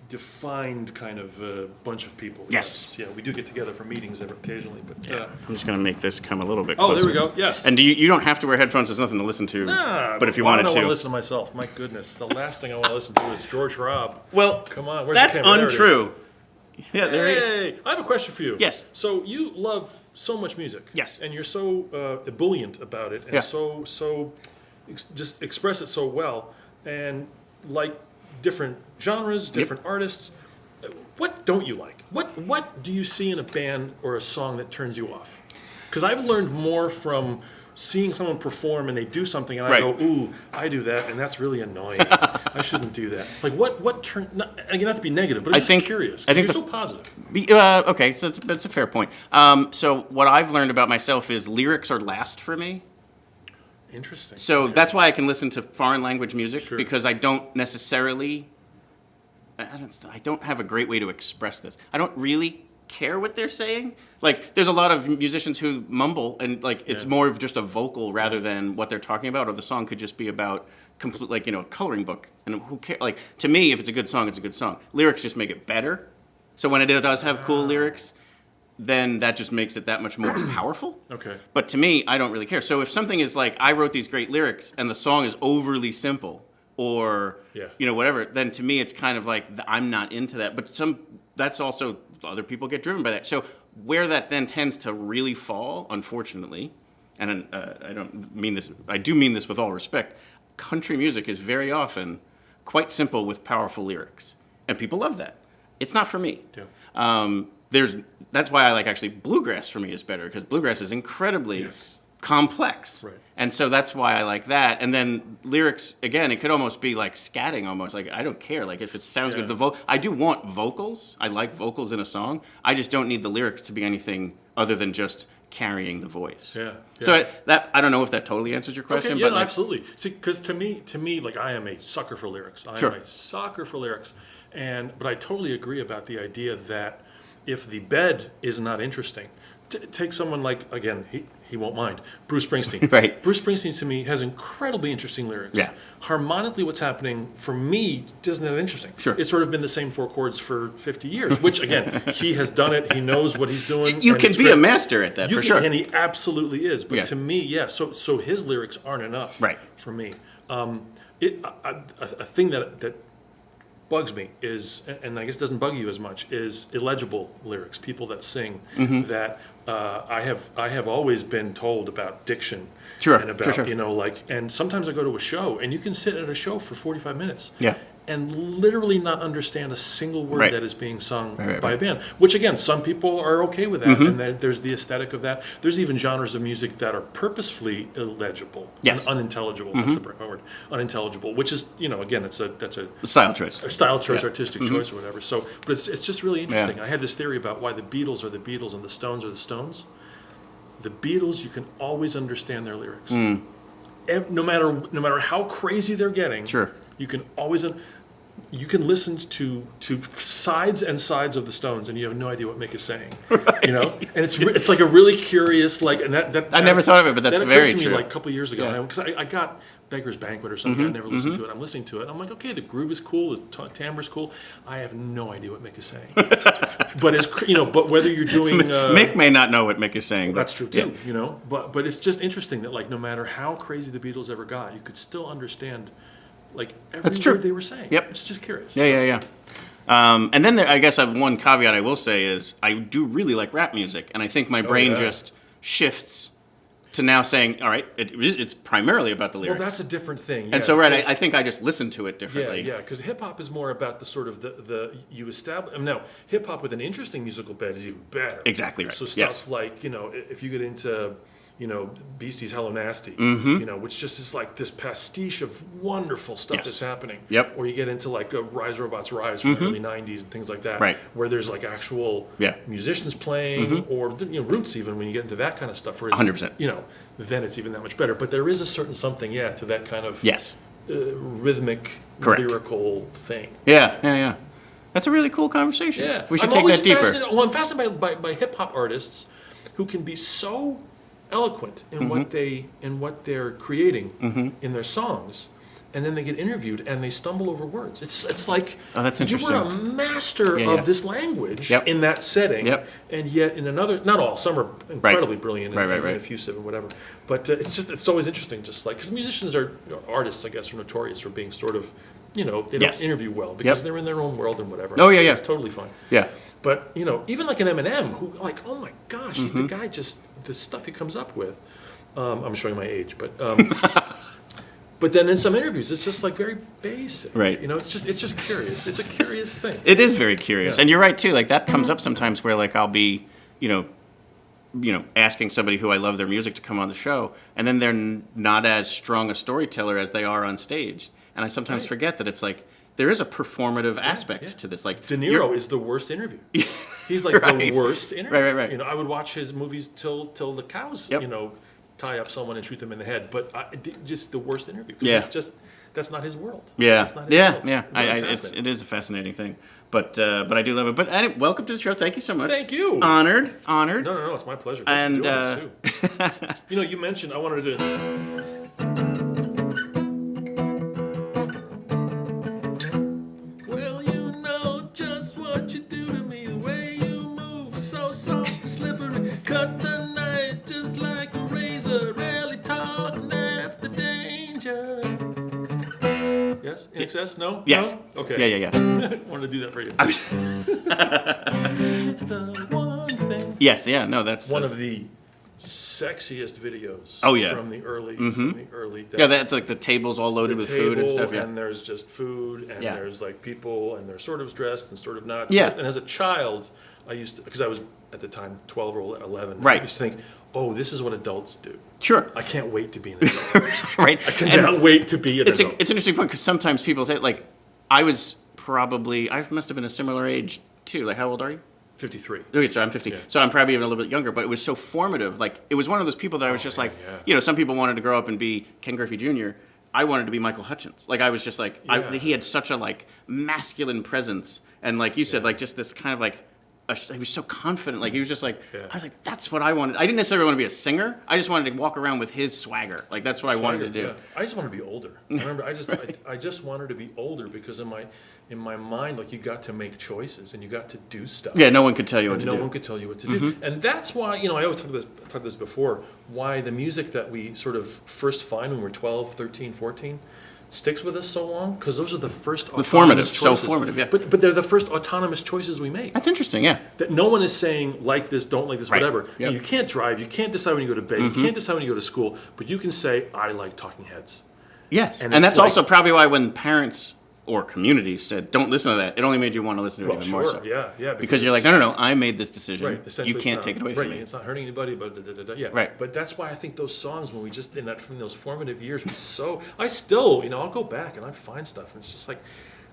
defined kind of bunch of people. Yes. Yeah, we do get together for meetings occasionally, but. I'm just going to make this come a little bit Oh, closer. there we go. Yes. And you don't have to wear headphones. There's nothing to listen to. Nah, but if you why wanted don't I to. want to listen to myself. My goodness, the last thing I want to listen to is George Hrab. Well, come on, where's that's the camera? untrue. Yeah, there Hey, I have a question for you. Yes. So you love so much music. Yes. And you're so ebullient about it, and just express it so well, and like different genres, different artists. What don't you like? What do you see in a band or a song that turns you off? Because I've learned more from seeing someone perform and they do something and I Right. go, ooh, I do that and that's really annoying. I shouldn't do that. Like what turn? Again, not to be negative, but I'm just curious. I think you're so positive. Okay, so that's a fair point. So what I've learned about myself is lyrics are last for me. Interesting. So that's why I can listen to foreign language music because I don't necessarily. I don't have a great way to express this. I don't really care what they're saying. Like, there's a lot of musicians who mumble, and like it's more of just a vocal rather than what they're talking about. Or the song could just be about complete, like, a coloring book. And who cares? Like, to me, if it's a good song, it's a good song. Lyrics just make it better. So when it does have cool lyrics, then that just makes it that much more powerful. Okay. But to me, I don't really care. So if something is like, I wrote these great lyrics and the song is overly simple, or whatever, then to me it's kind of like I'm not into that. But that's also other people get driven by that. So where that then tends to really fall, unfortunately, and I don't mean this, I do mean this with all respect, country music is very often quite simple with powerful lyrics, and people love that. It's not for me. Yeah. That's why I like actually bluegrass for me is better, because bluegrass is incredibly complex. Right. And so that's why I like that. And then lyrics, again, it could almost be like scatting almost. Like, I don't care. Like, if it sounds good, I do want vocals. I like vocals in a song. I just don't need the lyrics to be anything other than just carrying the voice. Yeah. So I don't know if that totally answers your question. Okay, yeah, but no, absolutely. See, because to me, like, I am a sucker for lyrics. I am a sucker for lyrics. But I totally agree about the idea that if the bed is not interesting, take someone like, again, he won't mind, Bruce Springsteen. Right. Bruce Springsteen to me has incredibly interesting lyrics. Yeah. Harmonically, what's happening for me isn't that interesting. Sure. It's sort of been the same four chords for 50 years, which again, he has done it. He knows what he's doing. You can be a master at that, for sure. And he absolutely is. But to me, so his lyrics aren't enough for me. A thing that bugs me is, and I guess doesn't bug you as much, is illegible lyrics. People that sing that I have always been told about diction and about and sometimes I go to a show and you can sit at a show for 45 minutes and literally not understand a single word that is being sung by a band. Which again, some people are okay with that, and there's the aesthetic of that. There's even genres of music that are purposefully illegible and unintelligible. That's the word, unintelligible. Which is, again, that's a style choice, artistic choice or whatever. So, but it's just really interesting. I had this theory about why the Beatles are the Beatles and the Stones are the Stones. The Beatles, you can always understand their lyrics, no matter how crazy they're getting. You can always. You can listen to sides and sides of the Stones, and you have no idea what Mick is saying. And it's like a really curious, like, and that I never thought of it, but that's very true. That occurred to me like a couple of years ago, because I got Beggar's Banquet or something. I never listened to it. I'm listening to it. I'm like, okay, the groove is cool, the timbre's cool. I have no idea what Mick is saying. But whether you're doing Mick may not know what Mick is saying. That's true too. But it's just interesting that, like, no matter how crazy the Beatles ever got, you could still understand. Like, every word they were saying. Yep. It's just curious. Yeah. And then I guess one caveat I will say is I do really like rap music, and I think my brain just shifts to now saying, all right, it's primarily about the lyrics. Well, that's a different thing. And so, I think I just listen to it differently. Yeah, because hip-hop is more about the sort of you establish. Now, hip-hop with an interesting musical bed is even better. Exactly right. So stuff like, if you get into... Beastie's Hello Nasty, which just is like this pastiche of wonderful stuff that's happening. Yep. Or you get into like Rise Robots Rise from the early 90s and things like that, where there's like actual musicians playing, or roots even when you get into that kind of stuff. Where it's, 100%. Then it's even that much better. But there is a certain something, to that kind of rhythmic, lyrical thing. Yeah. That's a really cool conversation. Yeah. We should take that deeper. I'm fascinated by hip-hop artists who can be so eloquent in what they're creating in their songs, and then they get interviewed and they stumble over words. It's like, that's interesting. You were a master of this language in that setting, and yet in another, not all, some are incredibly brilliant and effusive and whatever. But it's always interesting, just like, because musicians artists, I guess, are notorious for being sort of, they don't interview well because they're in their own world and whatever. Oh yeah. It's totally fine. Yeah. But, even like an Eminem, who, like, oh my gosh, the guy the stuff he comes up with. I'm showing my age, but but then in some interviews, it's just like very basic. Right. It's just curious. It's a curious thing. It is very curious. And you're right, too. Like, that comes up sometimes where, like, I'll be, asking somebody who I love their music to come on the show, and then they're not as strong a storyteller as they are on stage. And I sometimes forget that it's like there is a performative aspect to this. Like De Niro is the worst interview. He's like the worst interview. Right. I would watch his movies till the cows, tie up someone and shoot them in the head. But just the worst interview. It's just that's not his world. Yeah, that's not his world. It is a fascinating thing. But I do love it. But anyway, welcome to the show. Thank you so much. Thank you. Honored. No, it's my pleasure. Thanks for doing this too. You mentioned I wanted to. Well, you know just what you do to me. The way you move, so soft and slippery. Cut the night just like a razor. Rarely talk, and that's the danger. Yes? In excess? No? Yes. No? Okay. Yeah. I wanted to do that for you. It's the one thing. Yes, yeah, no, that's one of the sexiest videos. Oh yeah, from the early. Yeah, that's like the tables all loaded with food and stuff. Yeah, and there's just food, and there's like people, and they're sort of dressed and sort of not. Yeah. Dressed. And as a child, I used to, because I was at the time 12 or 11. Right. I used to think, oh, this is what adults do. Sure. I can't wait to be an adult. Right. I cannot wait to be an adult. It's an interesting point because sometimes people say like, I must have been a similar age too. Like, how old are you? 53. Okay, so I'm 50. Yeah. So I'm probably even a little bit younger, but it was so formative. Like, it was one of those people that I was just some people wanted to grow up and be Ken Griffey Jr. I wanted to be Michael Hutchins. Like, I was just like, he had such a like masculine presence. And like you said, like just this kind of like, he was so confident. Like, he was just like, I was like, that's what I wanted. I didn't necessarily want to be a singer. I just wanted to walk around with his swagger. Like, that's what I wanted to do. Yeah. I just wanted to be older. I remember I just wanted to be older because in my mind, like, you got to make choices and you got to do stuff. Yeah, no one could tell you what to do. No one could tell you what to do. And that's why, I always talked this before, why the music that we sort of first find when we're 12, 13, 14 sticks with us so long, because those are the first autonomous choices. So formative, yeah. But they're the first autonomous choices we make. That's interesting, yeah. That no one is saying, like this, don't like this, right. whatever. Yep. You can't drive, you can't decide when you go to bed, you can't decide when you go to school, but you can say, I like Talking Heads. Yes, and that's also probably why when parents or communities said, don't listen to that, it only made you want to listen to it even more so. Yeah. Because you're like, no, I made this decision. Right. You can't take it away from me. It's not hurting anybody, but yeah. Right. But that's why I think those songs, when we just, from those formative years, I still, I'll go back and I find stuff, and it's just like,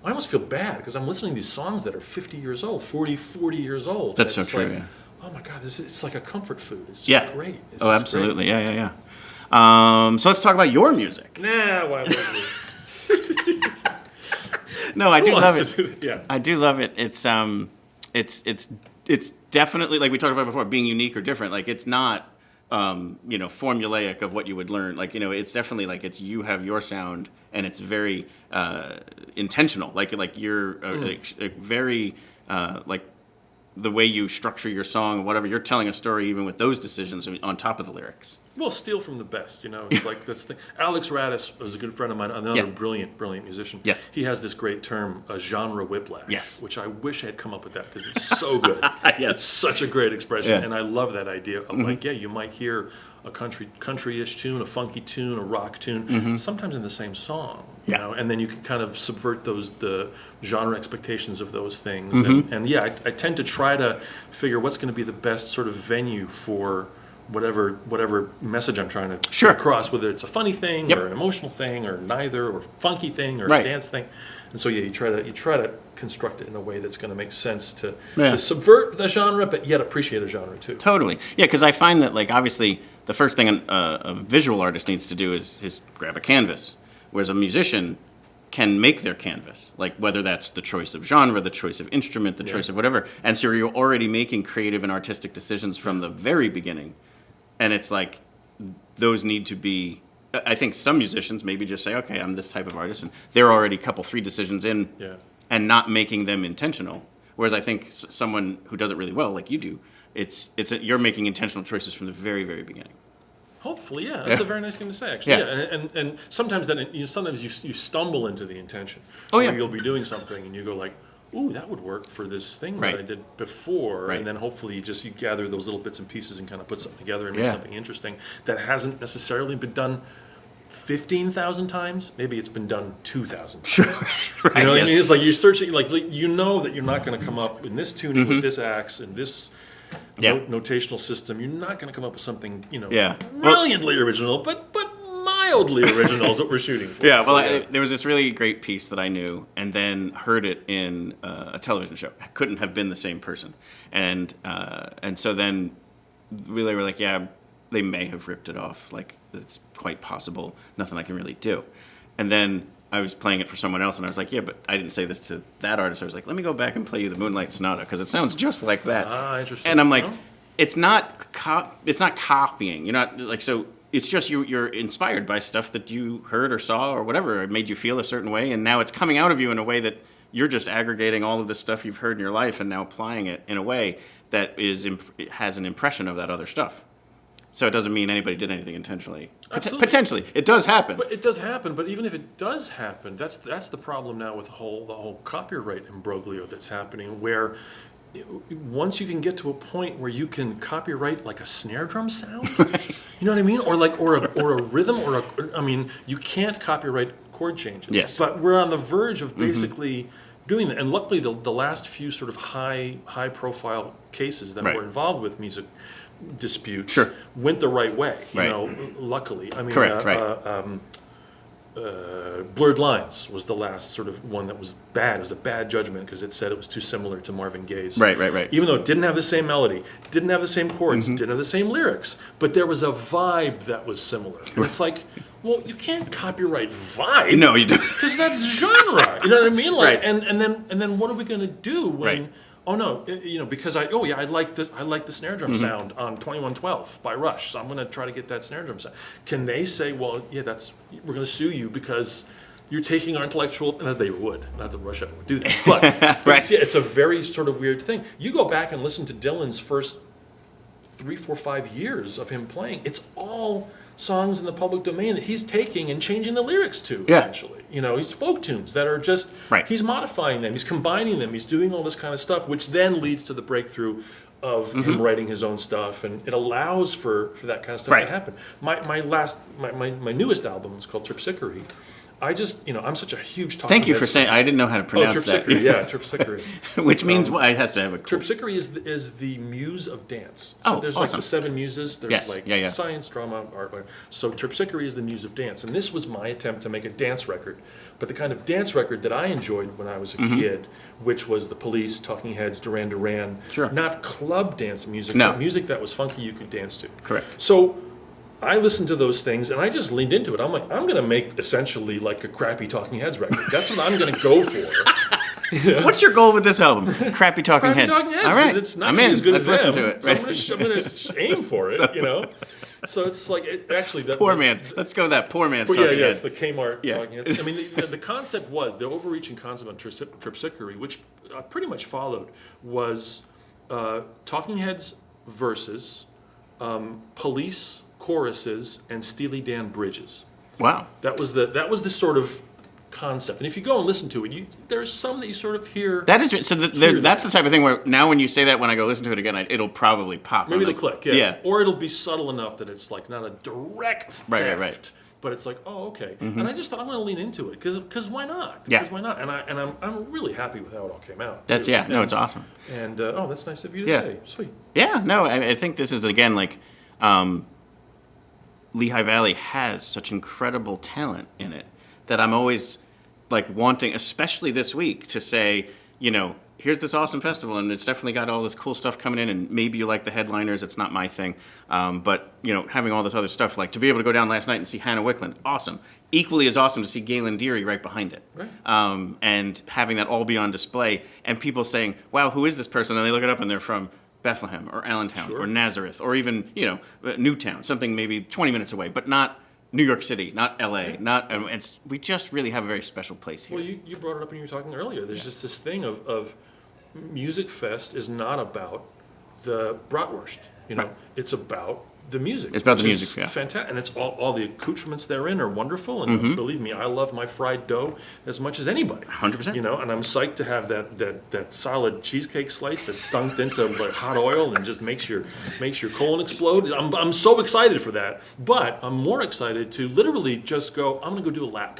I almost feel bad, because I'm listening to these songs that are 50 years old, 40 years old. That's so true, like, yeah. Oh my God, it's like a comfort food. It's just great. It's just absolutely. Great. Yeah. So let's talk about your music. Nah, why would we? No, I do love it. Yeah, I do love it. It's definitely, like we talked about before, being unique or different. Like, it's not formulaic of what you would learn. Like, it's definitely like you have your sound, and it's very intentional. Like you're very like the way you structure your song, whatever. You're telling a story even with those decisions on top of the lyrics. Well, steal from the best, It's like that's the thing. Alex Radis was a good friend of mine, another brilliant musician. Yes. He has this great term, a genre whiplash. Yes. Which I wish I had come up with that, because it's so good. It's such a great expression, and I love that idea of like, you might hear a country-ish tune, a funky tune, a rock tune, sometimes in the same song. You know, and then you can kind of subvert the genre expectations of those things. And I tend to try to figure what's going to be the best sort of venue for whatever message I'm trying to get across, whether it's a funny thing or an emotional thing or neither, or funky thing or a dance thing. And so you try to construct it in a way that's going to make sense to subvert the genre, but yet appreciate a genre too. Totally. Yeah, because I find that, like, obviously the first thing a visual artist needs to do is grab a canvas, whereas a musician can make their canvas, like whether that's the choice of genre, the choice of instrument, the choice of whatever. And so you're already making creative and artistic decisions from the very beginning. And it's like, those need to be, I think some musicians maybe just say, okay, I'm this type of artist, and they're already three decisions in and not making them intentional. Whereas I think someone who does it really well, like you do, you're making intentional choices from the very, very beginning. Hopefully, yeah. That's a very nice thing to say, actually. Yeah. And sometimes you stumble into the intention. Oh, yeah. Or you'll be doing something and you go like, ooh, that would work for this thing that I did before. And then hopefully you gather those little bits and pieces and kind of put something together and make something interesting that hasn't necessarily been done 15,000 times. Maybe it's been done 2,000. Sure. Right. You know what I mean? It's like you're searching, like that you're not going to come up in this tuning with this axe and this notational system, you're not going to come up with something, brilliantly original, but mildly original is what we're shooting for. Yeah, well, there was this really great piece that I knew and then heard it in a television show. I couldn't have been the same person. And so then we were like, yeah, they may have ripped it off. Like, it's quite possible. Nothing I can really do. And then I was playing it for someone else, and I was like, yeah, but I didn't say this to that artist. I was like, let me go back and play you the Moonlight Sonata, because it sounds just like that. Ah, interesting. And I'm like, it's not copying. You're not, like, so it's just you're inspired by stuff that you heard or saw or whatever. It made you feel a certain way, and now it's coming out of you in a way that you're just aggregating all of the stuff you've heard in your life and now applying it in a way that has an impression of that other stuff. So it doesn't mean anybody did anything intentionally. Potentially, it does happen. But it does happen. But even if it does happen, that's the problem now with the whole copyright imbroglio that's happening. Where once you can get to a point where you can copyright like a snare drum sound, you know what I mean, or a rhythm, I mean, you can't copyright chord changes. Yes. But we're on the verge of basically doing that. And luckily, the last few sort of high profile cases that were involved with music disputes went the right way, you know, luckily. I mean, Blurred Lines was the last sort of one that was bad. It was a bad judgment because it said it was too similar to Marvin Gaye's. Right. Even though it didn't have the same melody, didn't have the same chords, didn't have the same lyrics, but there was a vibe that was similar. And it's like, well, you can't copyright vibe. No, you don't. Because that's genre. You know what I mean? Like, and then what are we going to do when... Oh no! You know, because I like this. I like the snare drum sound on 2112 by Rush. So I'm going to try to get that snare drum sound. Can they say, well, yeah, we're going to sue you because you're taking our intellectual? They would. Not that Rush ever would do that, but it's a very sort of weird thing. You go back and listen to Dylan's first 3, 4, 5 years of him playing. It's all songs in the public domain that he's taking and changing the lyrics to, essentially. You know, he's folk tunes that are just, he's modifying them, he's combining them, he's doing all this kind of stuff, which then leads to the breakthrough of him writing his own stuff, and it allows for that kind of stuff to happen. My newest album is called Terpsichore. I just, I'm such a huge talking Thank you for saying, I didn't know how to pronounce that. Terpsichore. Which means it has to have a... Terpsichore is the muse of dance. So there's like the 7 muses. There's science, drama, art. So Terpsichore is the muse of dance. And this was my attempt to make a dance record. But the kind of dance record that I enjoyed when I was a kid, which was the Police, Talking Heads, Duran Duran. Not club dance music, but music that was funky you could dance to. Correct. So I listened to those things and I just leaned into it. I'm like, I'm going to make essentially like a crappy Talking Heads record. That's what I'm going to go for. What's your goal with this album? Crappy Talking Heads. All right, it's not as good as them. Listen to it. So I'm going to aim for it, you know. So it's like poor man's. Let's go with that poor man's Talking Heads. Yeah, it's the Kmart Talking Heads. I mean, the concept was the overreaching concept of Terpsichore, which I pretty much followed, was Talking Heads versus Police choruses and Steely Dan bridges. Wow. That was the sort of concept. And if you go and listen to it, there's some that you sort of hear. That is so. That's the type of thing where now when you say that, when I go listen to it again, it'll probably pop. Maybe it'll click. Yeah. Or it'll be subtle enough that it's like not a direct theft. Right. But it's like, oh, okay. And I just thought I'm going to lean into it because why not? Yeah. Because why not? And I'm really happy with how it all came out. That's No, it's awesome. And that's nice of you to say. Sweet. Yeah. No, I think this is again like. Lehigh Valley has such incredible talent in it that I'm always like wanting, especially this week, to say, here's this awesome festival and it's definitely got all this cool stuff coming in, and maybe you like the headliners, it's not my thing, but having all this other stuff, like to be able to go down last night and see Hannah Wicklund, awesome. Equally as awesome to see Galen Deary right behind it. Right. And having that all be on display and people saying, wow, who is this person? And they look it up and they're from Bethlehem or Allentown or Nazareth or even, Newtown, something maybe 20 minutes away, but not New York City, not LA, we just really have a very special place here. Well, you brought it up when you were talking earlier. There's just this thing of Musikfest is not about the bratwurst, it's about the music. It's about the music, yeah. Fantastic. And it's all the accoutrements therein are wonderful. And believe me, I love my fried dough as much as anybody. 100%. And I'm psyched to have that solid cheesecake slice that's dunked into like hot oil and just makes your colon explode. I'm so excited for that. But I'm more excited to literally just go, I'm going to go do a lap.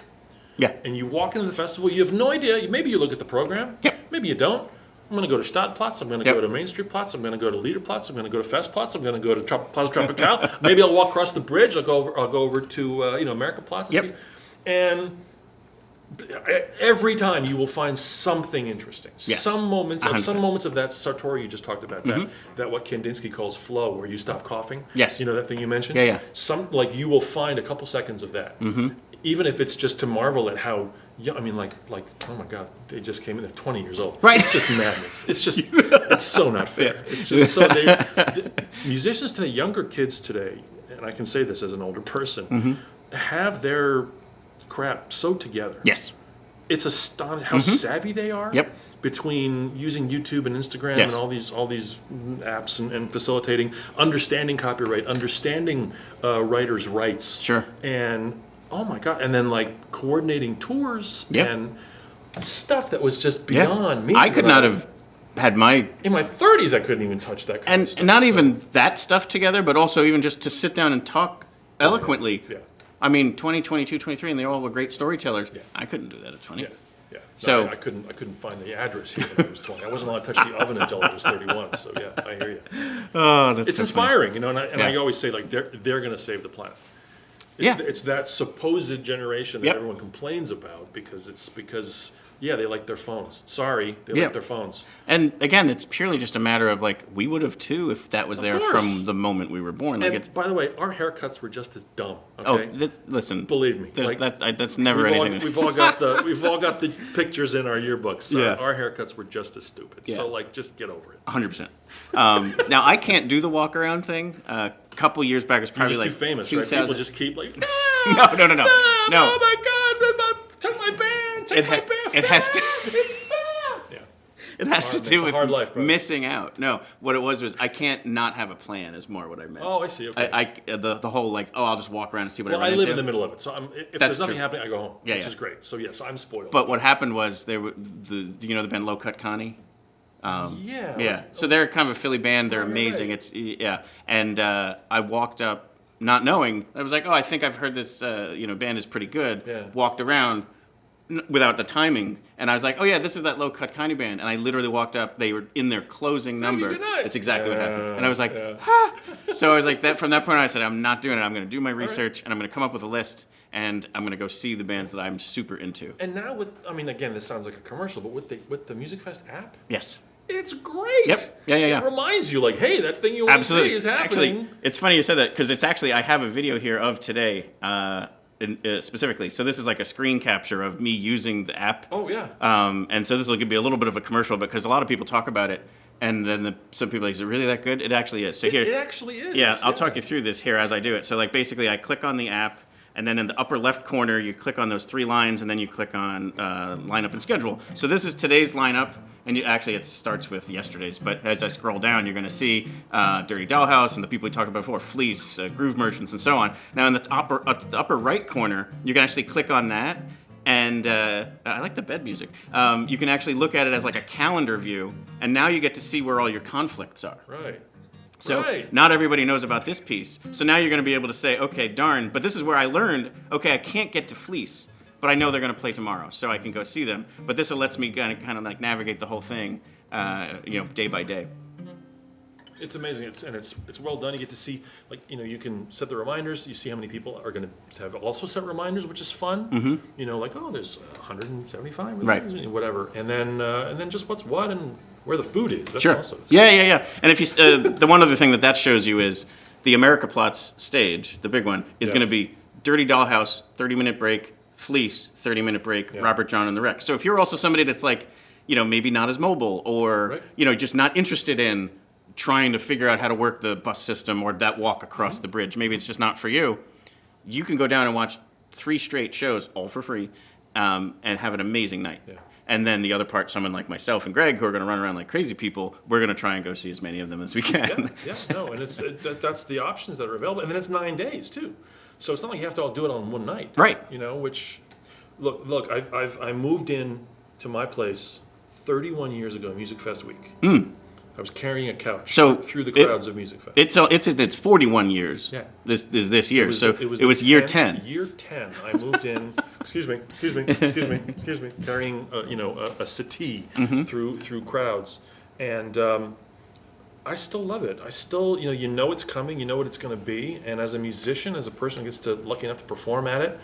Yeah. And you walk into the festival, you have no idea. Maybe you look at the program. Yeah. Maybe you don't. I'm going to go to Stadtplatz. I'm going to go to Main Street Platz. I'm going to go to Liederplatz. I'm going to go to Festplatz. I'm going to go to Plaza Tropical. Maybe I'll walk across the bridge. I'll go over to America Platz. And every time you will find something interesting. Yes. Some moments of that sartori you just talked about, that what Kandinsky calls flow, where you stop coughing. Yes. You know that thing you mentioned? Yeah. Some, like, you will find a couple seconds of that. Even if it's just to marvel at how young, I mean, like, oh my God, they just came in, they're 20 years old. Right. It's just madness. It's just, it's so not fair. It's just so, musicians today, younger kids today, and I can say this as an older person, have their crap so together. Yes. It's astonishing how savvy they are. Yep. Between using YouTube and Instagram and all these apps and facilitating, understanding copyright, understanding writers' rights. Sure. And oh my God, and then like coordinating tours and stuff that was just beyond me. I could not have had in my 30s. I couldn't even touch that kind of stuff. And not even that stuff together, but also even just to sit down and talk eloquently. Yeah. I mean, 20, 22, 23, and they all were great storytellers. Yeah. I couldn't do that at 20. Yeah. No, So I couldn't find the address here when I was 20. I wasn't allowed to touch the oven until I was 31. So yeah, I hear you. Oh, that's it's so inspiring, funny. you know. And I always say, like, they're going to save the planet. It's that supposed generation that everyone complains about because they like their phones. Sorry, they like their phones. And again, it's purely just a matter of like we would have too if that was there from the moment we were born. Like and by the way, our haircuts were just as dumb. Okay? Oh, listen, believe me, like, that's never anything. We've all got the pictures in our yearbooks. Yeah. Our haircuts were just as stupid. Yeah. So like, just get over it. 100%. Now I can't do the walk around thing. A couple years back, it was probably You're just like too famous, right? People just keep like, no. Oh my God! Took my band. It has to. It has to do it's a with hard life, brother. missing out. No, what it was I can't not have a plan. Is more what I meant. Oh, I see. Okay. The whole like I'll just walk around and see what. Well, I live in the middle of it, so if there's nothing true. happening, I go home, which is great. So yes, I'm spoiled. But what happened was there were the band Low Cut Connie. Yeah. So they're kind of a Philly band. They're amazing. Right. And I walked up not knowing. I was like, oh, I think I've heard this. Band is pretty good. Yeah. Walked around. Without the timing, and I was like, "Oh yeah, this is that Low Cut Connie band." And I literally walked up; they were in their closing number. That's exactly what happened. And I was like, "Ha!" So I was like, "That." From that point on, I said, "I'm not doing it. I'm going to do my research, and I'm going to come up with a list, and I'm going to go see the bands that I'm super into." And now again, this sounds like a commercial, but with the Musikfest app, yes, it's great. Yep. Yeah. It reminds you, like, hey, that thing you want to see is happening. Actually, it's funny you said that because it's actually I have a video here of today. Specifically, so this is like a screen capture of me using the app. Oh yeah. And so this will be a little bit of a commercial because a lot of people talk about it, and then some people are like, "Is it really that good?" It actually is. So here, it actually is. Yeah, I'll talk you through this here as I do it. So like basically, I click on the app, and then in the upper left corner, you click on those three lines, and then you click on lineup and schedule. So this is today's lineup. And it starts with yesterday's, but as I scroll down, you're going to see Dirty Dollhouse and the people we talked about before, Fleece, Groove Merchants, and so on. Now, in the upper right corner, you can actually click on that, and I like the bed music. You can actually look at it as like a calendar view, and now you get to see where all your conflicts are. Right. So not everybody knows about this piece. So now you're going to be able to say, okay, darn, but this is where I learned, okay, I can't get to Fleece. But I know they're going to play tomorrow, so I can go see them. But this lets me kind of like navigate the whole thing, day by day. It's amazing. It's well done. You get to see, like, you can set the reminders. You see how many people are going to have also set reminders, which is fun. Mm-hmm. Like, oh, there's 175 right, whatever, and then just what's what and where the food is. That's sure. Also yeah. And if you the one other thing that shows you is the America Platz stage, the big one, is going to be Dirty Dollhouse, 30-minute break. Fleece, 30-minute break, Robert John and the Wreck. So if you're also somebody that's like, maybe not as mobile or, just not interested in trying to figure out how to work the bus system or that walk across the bridge, maybe it's just not for you, you can go down and watch 3 straight shows, all for free, and have an amazing night. Yeah. And then the other part, someone like myself and Greg, who are going to run around like crazy people, we're going to try and go see as many of them as we can. And that's the options that are available. And then it's 9 days, too. So it's not like you have to all do it on one night. Right. Which, look, I moved in to my place 31 years ago, Musikfest week. I was carrying a couch through the crowds of Musikfest. It's 41 years. Yeah. This year. It was year 10. Year 10. I moved in excuse me, carrying a settee through crowds, and I still love it. I still, you know it's coming, you know what it's going to be, and as a musician, as a person who gets lucky enough to perform at it,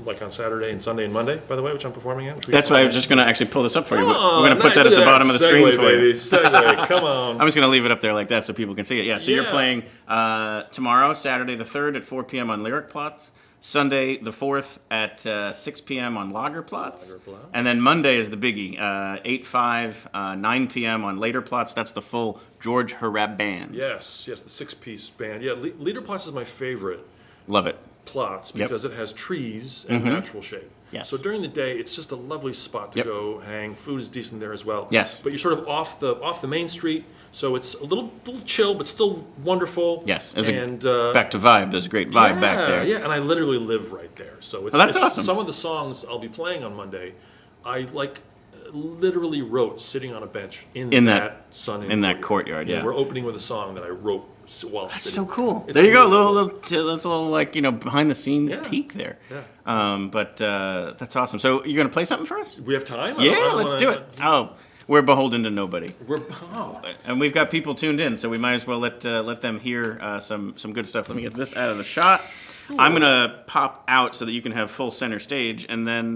like on Saturday and Sunday and Monday, by the way, which I'm performing at. That's why I was just going to actually pull this up for you. We're going to put that at the bottom of the screen for you. Segue, come on. I'm just going to leave it up there like that so people can see it. Yeah, so you're playing tomorrow, Saturday the 3rd at 4 p.m. on Lyric Plots. Sunday the 4th at 6 p.m. on Lagerplatz. And then Monday is the biggie, 8/5, 9 p.m. on Laterplatz. That's the full George Hrab band. Yes, the 6-piece band. Yeah, Laterplatz is my favorite. Love it. Plots because it has trees and natural shade. Yes. So during the day, it's just a lovely spot to go hang. Food is decent there as well. Yes. But you're sort of off the main street, so it's a little chill, but still wonderful. Yes. Back to vibe. There's a great vibe back there. Yeah, and I literally live right there. So it's, that's awesome. Some of the songs I'll be playing on Monday, I literally wrote sitting on a bench in that sunny in that courtyard. Yeah. We're opening with a song that I wrote while That's sitting. so cool. It's there you go, really little behind the scenes peek there. Yeah. But that's awesome. So you're gonna play something for us? We have time? Yeah, let's do it. Oh, we're beholden to nobody. Oh. And we've got people tuned in, so we might as well let them hear some good stuff. Let me get this out of the shot. Cool. I'm gonna pop out so that you can have full center stage, and then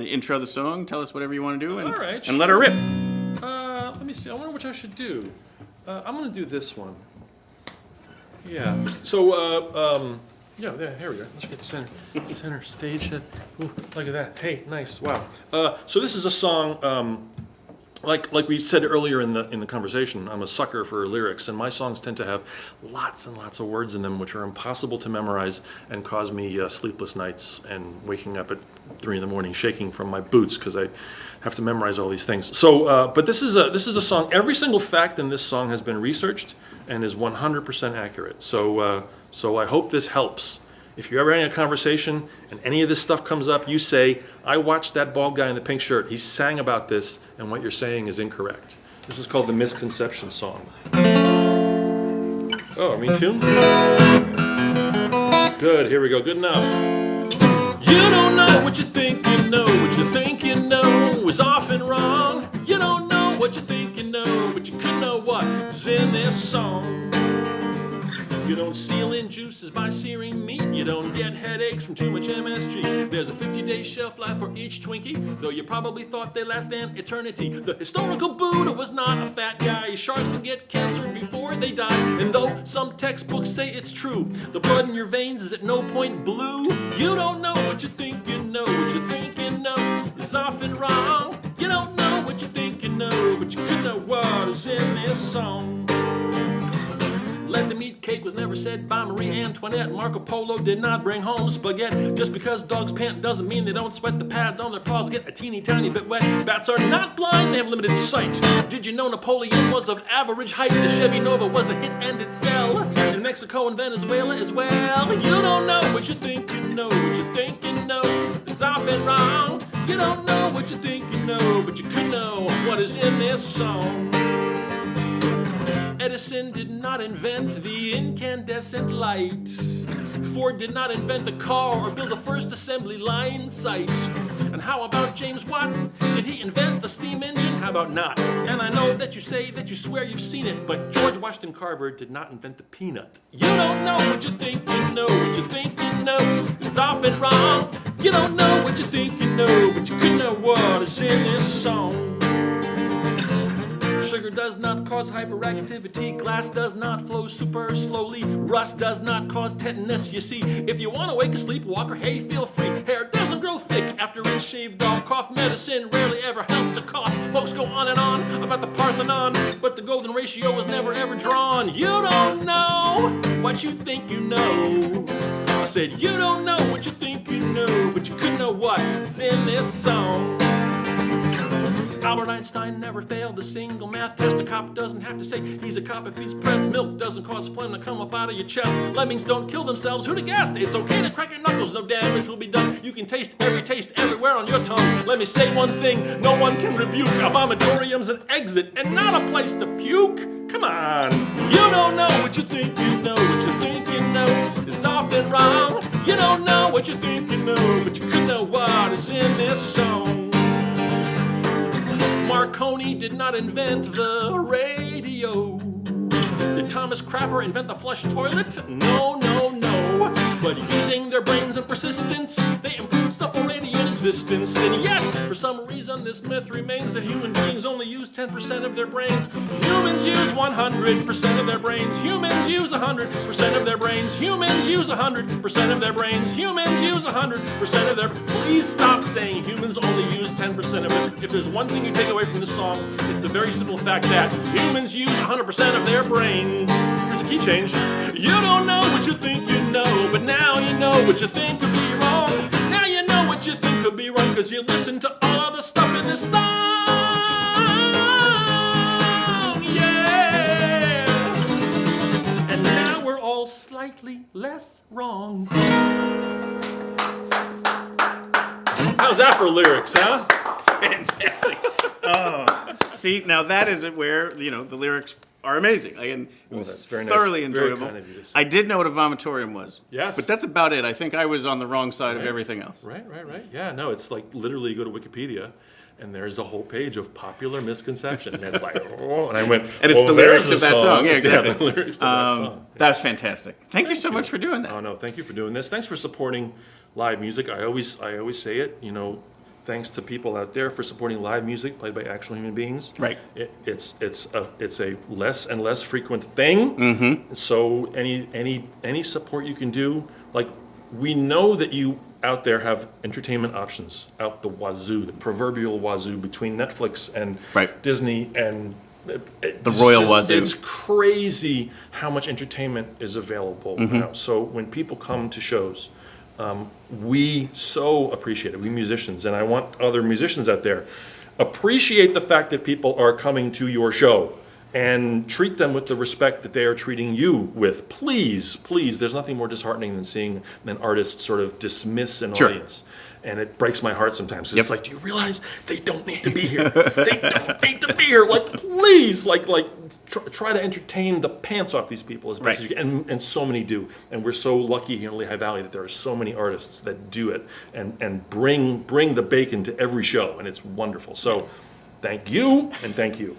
intro the song. Tell us whatever you want to do, and let her rip. Let me see. I wonder which I should do. I'm gonna do this one. Yeah. So, here we go. Let's get center stage. Ooh, look at that. Hey, nice. Wow. So this is a song. Like we said earlier in the conversation, I'm a sucker for lyrics, and my songs tend to have lots and lots of words in them, which are impossible to memorize and cause me sleepless nights and waking up at 3 a.m. shaking from my boots because I have to memorize all these things. So, but this is a song. Every single fact in this song has been researched and is 100% accurate. So I hope this helps. If you're ever having a conversation and any of this stuff comes up, you say, I watched that bald guy in the pink shirt. He sang about this, and what you're saying is incorrect. This is called the Misconception Song. Oh, are we in tune? Good, here we go. Good enough. You don't know what you think you know. What you think you know is often wrong. You don't know what you think you know, but you could know what's in this song. You don't seal in juices by searing meat. You don't get headaches from too much MSG. There's a 50-day shelf life for each Twinkie, though you probably thought they last an eternity. The historical Buddha was not a fat guy. Sharks would get cancer before they die. And though some textbooks say it's true, the blood in your veins is at no point blue. You don't know what you think you know. What you think you know is often wrong. You don't know what you think you know, but you could know what is in this song. Let them eat cake was never said by Marie Antoinette. Marco Polo did not bring home spaghetti. Just because dogs pant doesn't mean they don't sweat. The pads on their paws get a teeny tiny bit wet. Bats are not blind, they have limited sight. Did you know Napoleon was of average height? The Chevy Nova was a hit and it sell in Mexico and Venezuela as well. You don't know what you think you know. What you think you know is often wrong. You don't know what you think you know, but you could know what is in this song. Edison did not invent the incandescent light. Ford did not invent the car or build the first assembly line site. And how about James Watt? Did he invent the steam engine? How about not? And I know that you say that you swear you've seen it, but George Washington Carver did not invent the peanut. You don't know what you think you know. What you think you know is often wrong. You don't know what you think you know, but you could know what is in this song. Sugar does not cause hyperactivity. Glass does not flow super slowly. Rust does not cause tetanus. You see, if you want to wake a sleepwalker, hey, feel free. Hair doesn't grow thick after it's shaved off. Cough medicine rarely ever helps a cough. Folks go on and on about the Parthenon, but the golden ratio was never ever drawn. You don't know what you think you know. I said, you don't know what you think you know, but you could know what's in this song. Albert Einstein never failed a single math test. A cop doesn't have to say he's a cop if he's pressed. Milk doesn't cause phlegm to come up out of your chest. Lemmings don't kill themselves. Who'd have guessed? It's okay to crack your knuckles. No damage will be done. You can taste every taste everywhere on your tongue. Let me say one thing no one can rebuke. A vomitorium's an exit and not a place to puke. Come on. You don't know what you think you know. What you think you know is often wrong. You don't know what you think you know, but you could know what is in this song. Marconi did not invent the radio. Did Thomas Crapper invent the flush toilet? No, no, no. But using their brains and persistence, they improved stuff already in existence. And yet, for some reason, this myth remains that human beings only use 10% of their brains. Humans use 100% of their brains. Humans use 100% of their brains. Humans use 100% of their brains. Humans use 100% of their... Please stop saying humans only use 10% of it. If there's one thing you take away from this song, it's the very simple fact that humans use 100% of their brains. Here's a key change. You don't know what you think you know, but now you know what you think could be wrong. Now you know what you think could be wrong, because you listen to all of the stuff in this song. Yeah. And now we're all slightly less wrong. How's that for lyrics, huh? Fantastic. Oh, see, now that isn't where, the lyrics are amazing. It was that's very thoroughly nice. Very enjoyable. kind of you to say. I did know what a vomitorium was. Yes. But that's about it. I think I was on the wrong side of everything else. Right. Yeah, no, it's like literally you go to Wikipedia and there's a whole page of popular misconception. And it's like, oh, and I went, and it's the lyrics of that song. Yeah, exactly. The lyrics to that song. That was fantastic. Thank you so much for doing that. Oh, no, thank you for doing this. Thanks for supporting live music. I always say it, thanks to people out there for supporting live music played by actual human beings. Right. It's a less and less frequent thing. Mm-hmm. So any support you can do, like we know that you out there have entertainment options out the wazoo, the proverbial wazoo between Netflix and Disney and the royal wazoo. It's crazy how much entertainment is available now. So when people come to shows, we so appreciate it, we musicians, and I want other musicians out there, appreciate the fact that people are coming to your show and treat them with the respect that they are treating you with. Please, there's nothing more disheartening than seeing an artist sort of dismiss an audience. And it breaks my heart sometimes. It's like, do you realize they don't need to be here? They don't need to be here. Like, please, try to entertain the pants off these people as best as you can. And so many do. And we're so lucky here in Lehigh Valley that there are so many artists that do it and bring the bacon to every show. And it's wonderful. So thank you, and thank you.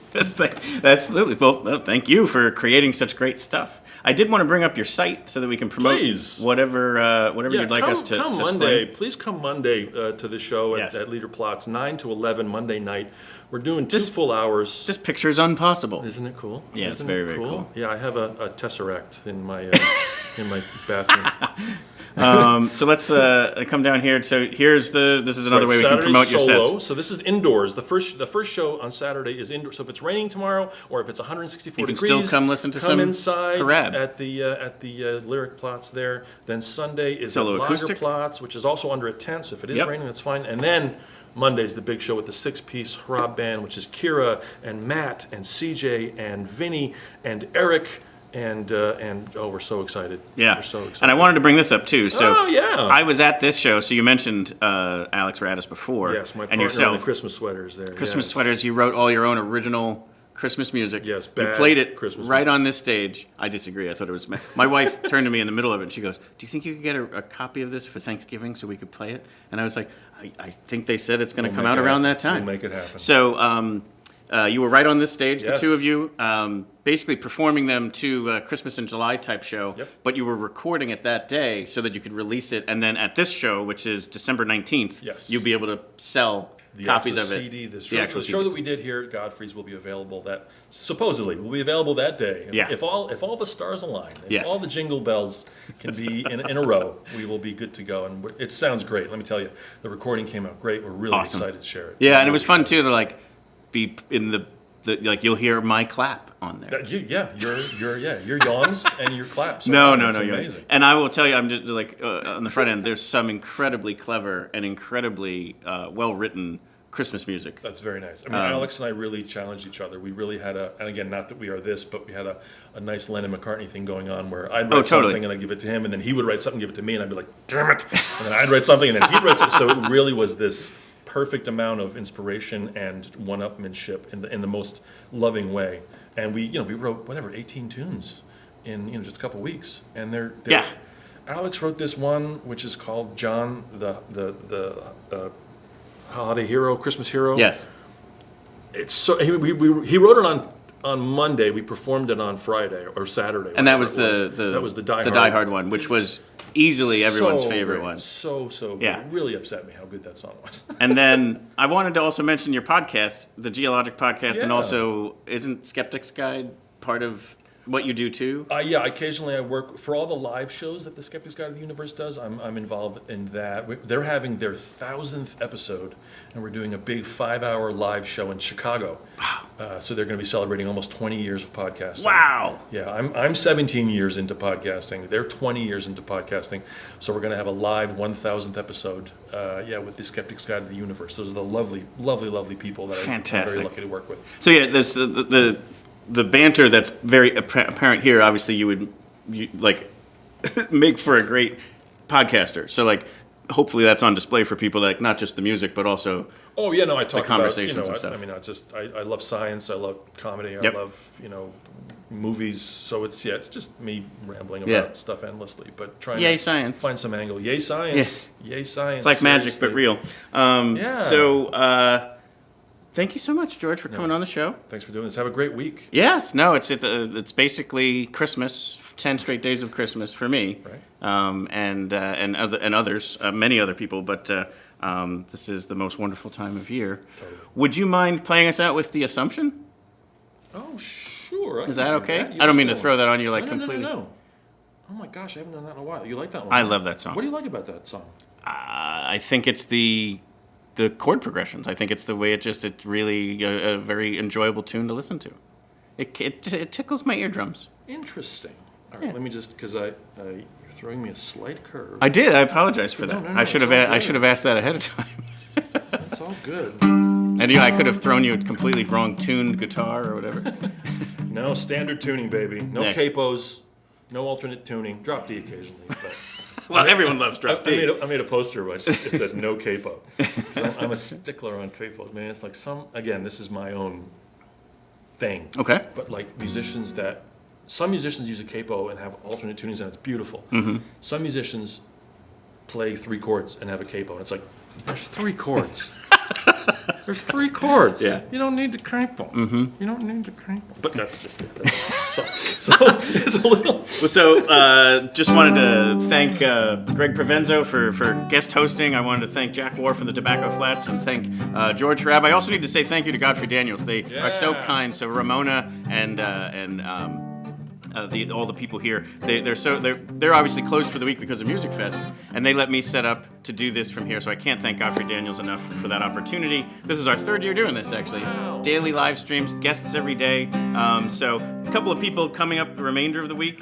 Absolutely. Well, thank you for creating such great stuff. I did want to bring up your site so that we can promote whatever you'd like us to Monday. sling. Please come Monday to the show at Liederplatz, 9 to 11 Monday night. We're doing two full hours. This picture is impossible. Isn't it cool? Yeah, it's very, very cool. Yeah, I have a tesseract in my in my bathroom. So let's come down here. So this is another way we can promote your sets. So this is indoors. The first show on Saturday is indoors. So if it's raining tomorrow or if it's 164 you can degrees, still come listen to some inside Hrab. at the Lyric Platz there. Then Sunday is Solo at acoustic. Lagerplatz, which is also under a tent. So if it is raining, that's fine. And then Monday's the big show with the 6-piece Hrab band, which is Kira and Matt and CJ and Vinny and Eric. And we're so excited. Yeah, we're so excited. And I wanted to bring this up too. So I was at this show. So you mentioned Alex Radis before. Yes, my partner and yourself. on the Christmas sweaters there. Christmas sweaters. You wrote all your own original Christmas music. Yes, you played it right on this stage. I disagree. I thought it was my wife turned to me in the middle of it and she goes, "Do you think you could get a copy of this for Thanksgiving so we could play it?" And I was like, "I think they said it's going to come out around that time. We'll make it happen." So. You were right on this stage, the two of you, basically performing them to Christmas in July type show, but you were recording it that day so that you could release it, and then at this show, which is December 19th, you'll be able to sell copies of it. CD, the show that we did here at Godfrey's will be available supposedly will be available that day. If all the stars align, if all the jingle bells can be in a row, we will be good to go. And it sounds great. Let me tell you, the recording came out great. We're really excited to share it. Yeah, and it was fun too to be in the you'll hear my clap on there. Your yawns and your claps. No, amazing. And I will tell you, I'm just on the front end. There's some incredibly clever and incredibly well written Christmas music. That's very nice. I mean, Alex and I really challenged each other. We really had and again, not that we are this, but we had a nice Lennon McCartney thing going on where I'd write something and I'd give it to him, and then he would write something, give it to me, and I'd be like, damn it. And then I'd write something, and then he'd write something. So it really was this perfect amount of inspiration and one-upmanship in the most loving way. And we wrote 18 tunes in just a couple weeks, and they're Alex wrote this one which is called John the Holiday Hero, Christmas Hero. Yes. It's so he wrote it on Monday. We performed it on Friday or Saturday. And that was that was the Die Hard one, which was easily everyone's favorite one. So good. Yeah. It really upset me how good that song was. And then I wanted to also mention your podcast, the Geologic podcast, and also isn't Skeptic's Guide part of what you do too? Yeah, occasionally I work for all the live shows that the Skeptic's Guide of the Universe does. I'm involved in that. They're having their 1000th episode, and we're doing a big 5-hour live show in Chicago. Wow! So they're going to be celebrating almost 20 years of podcasting. Wow! Yeah, I'm 17 years into podcasting. They're 20 years into podcasting. So we're going to have a live 1000th episode. With the Skeptic's Guide of the Universe. Those are the lovely, lovely, lovely people that I'm very lucky to work with. So yeah, this the banter that's very apparent here, obviously you like make for a great podcaster. So like hopefully that's on display for people, like not just the music but also I talk the conversations about, and stuff. I love science, I love comedy, I love movies. So it's just me rambling about stuff endlessly, but trying to find some angle. Yay science! Yes. Yay science! It's like magic seriously. but real. So thank you so much, George, for coming on the show. Thanks for doing this. Have a great week. Yes, no, it's basically Christmas, 10 straight days of Christmas for me, right? And others, many other people. But this is the most wonderful time of year. Totally. Would you mind playing us out with The Assumption? Oh, sure. Is that okay? I don't mean to throw that on you completely. No. Oh my gosh, I haven't done that in a while. You like that one? I love that song. What do you like about that song? I think it's the chord progressions. I think it's the way it's really a very enjoyable tune to listen to. It tickles my eardrums. Interesting. All right, let me just, because you're throwing me a slight curve. I did. I apologize for that. No, I should have asked that ahead of time. That's all good. And I could have thrown you a completely wrong tuned guitar or whatever. No, standard tuning, baby. No capos, no alternate tuning. Drop D occasionally, but. Well, everyone loves drop D. I made a poster which it said no capo. I'm a stickler on capos, man. It's like again, this is my own thing. Okay. But like some musicians use a capo and have alternate tunings and it's beautiful. Mm-hmm. Some musicians play 3 chords and have a capo and it's like, there's 3 chords. There's 3 chords. Yeah. You don't need the capo. Mm-hmm. You don't need the capo. But that's just it. So it's a little. So just wanted to thank Greg Provenzo for guest hosting. I wanted to thank Jack Warff from the Tobacco Flats and thank George Hrab. I also need to say thank you to Godfrey Daniels. They are so kind. So Ramona and all the people here, they're obviously closed for the week because of Musikfest, and they let me set up to do this from here. So I can't thank Godfrey Daniels enough for that opportunity. This is our 3rd year doing this, actually. Wow. Daily live streams, guests every day. So a couple of people coming up the remainder of the week.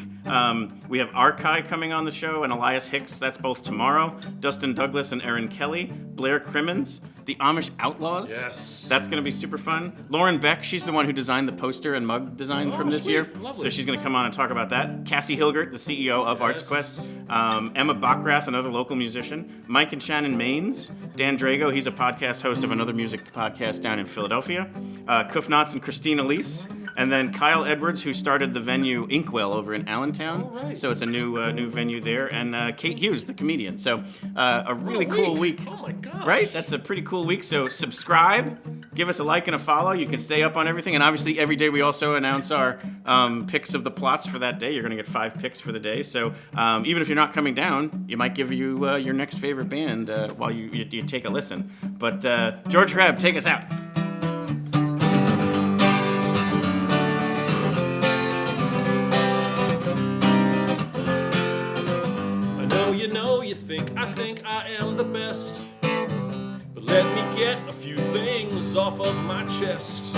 We have Arkai coming on the show and Elias Hicks. That's both tomorrow. Dustin Douglas and Erin Kelly. Blair Crimmins. The Amish Outlaws. Yes. That's going to be super fun. Lauren Beck, she's the one who designed the poster and mug design from this year. Lovely. So she's going to come on and talk about that. Cassie Hilgert, the CEO of Arts Quest. Emma Backrath, another local musician. Mike and Shannon Maines. Dan Drago, he's a podcast host of another music podcast down in Philadelphia. Kuf Knotts and Christina Leese. And then Kyle Edwards, who started the venue Inkwell over in Allentown. Oh, right. So it's a new venue there. And Kate Hughes, the comedian. So a really cool week. Oh my gosh. Right? That's a pretty cool week. So subscribe, give us a like and a follow. You can stay up on everything. And obviously every day we also announce our picks of the plots for that day. You're going to get 5 picks for the day. So even if you're not coming down, you might give you your next favorite band while you take a listen. But George Hrab, take us out. I think I am the best, but let me get a few things off of my chest,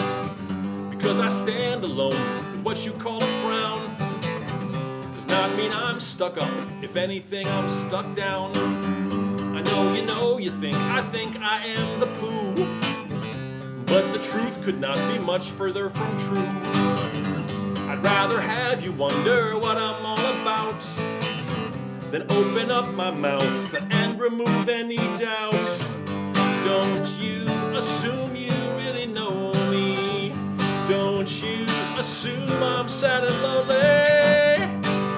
because I stand alone with what you call a frown. Does not mean I'm stuck up, if anything I'm stuck down. I know you think I am the poo, but the truth could not be much further from true. I'd rather have you wonder what I'm all about than open up my mouth and remove any doubt. Don't you assume you really know me. Don't you assume I'm sad and lonely.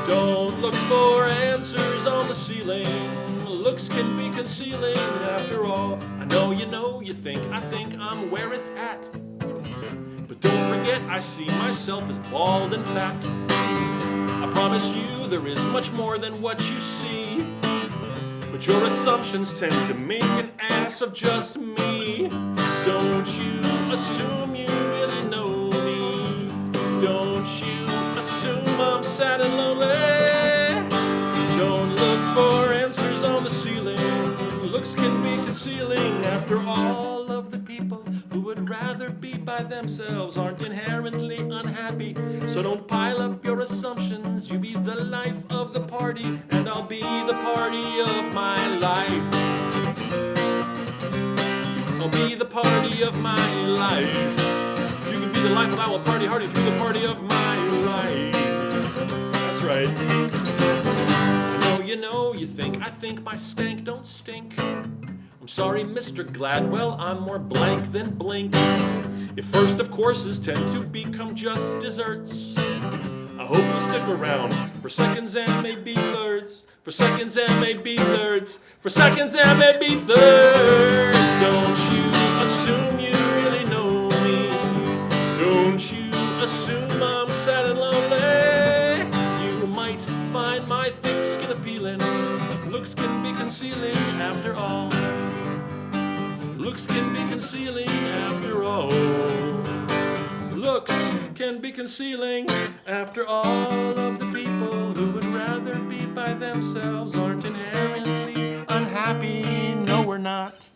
Don't look for answers on the ceiling. Looks can be concealing after all. I know you think I'm where it's at. But don't forget I see myself as bald and fat. I promise you there is much more than what you see. But your assumptions tend to make an ass of just me. Don't you assume you really know me. Don't you assume I'm sad and lonely. Don't look for answers on the ceiling. Looks can be concealing. After all of the people who would rather be by themselves aren't inherently unhappy. So don't pile up your assumptions. You be the life of the party, and I'll be the party of my life. I'll be the party of my life. You can be the life, and I will party hardy through the party of my life. That's right. I think my stank don't stink. I'm sorry, Mr. Gladwell, I'm more blank than blink. If first of courses tend to become just desserts, I hope you stick around for seconds and maybe thirds. For seconds and maybe thirds. For seconds and maybe thirds. Don't you assume you really know me. Don't you assume I'm sad and lonely. You might find my thick skin appealing. Looks can be concealing after all. Looks can be concealing after all. Looks can be concealing after all of the people who would rather be by themselves aren't inherently unhappy. No, we're not.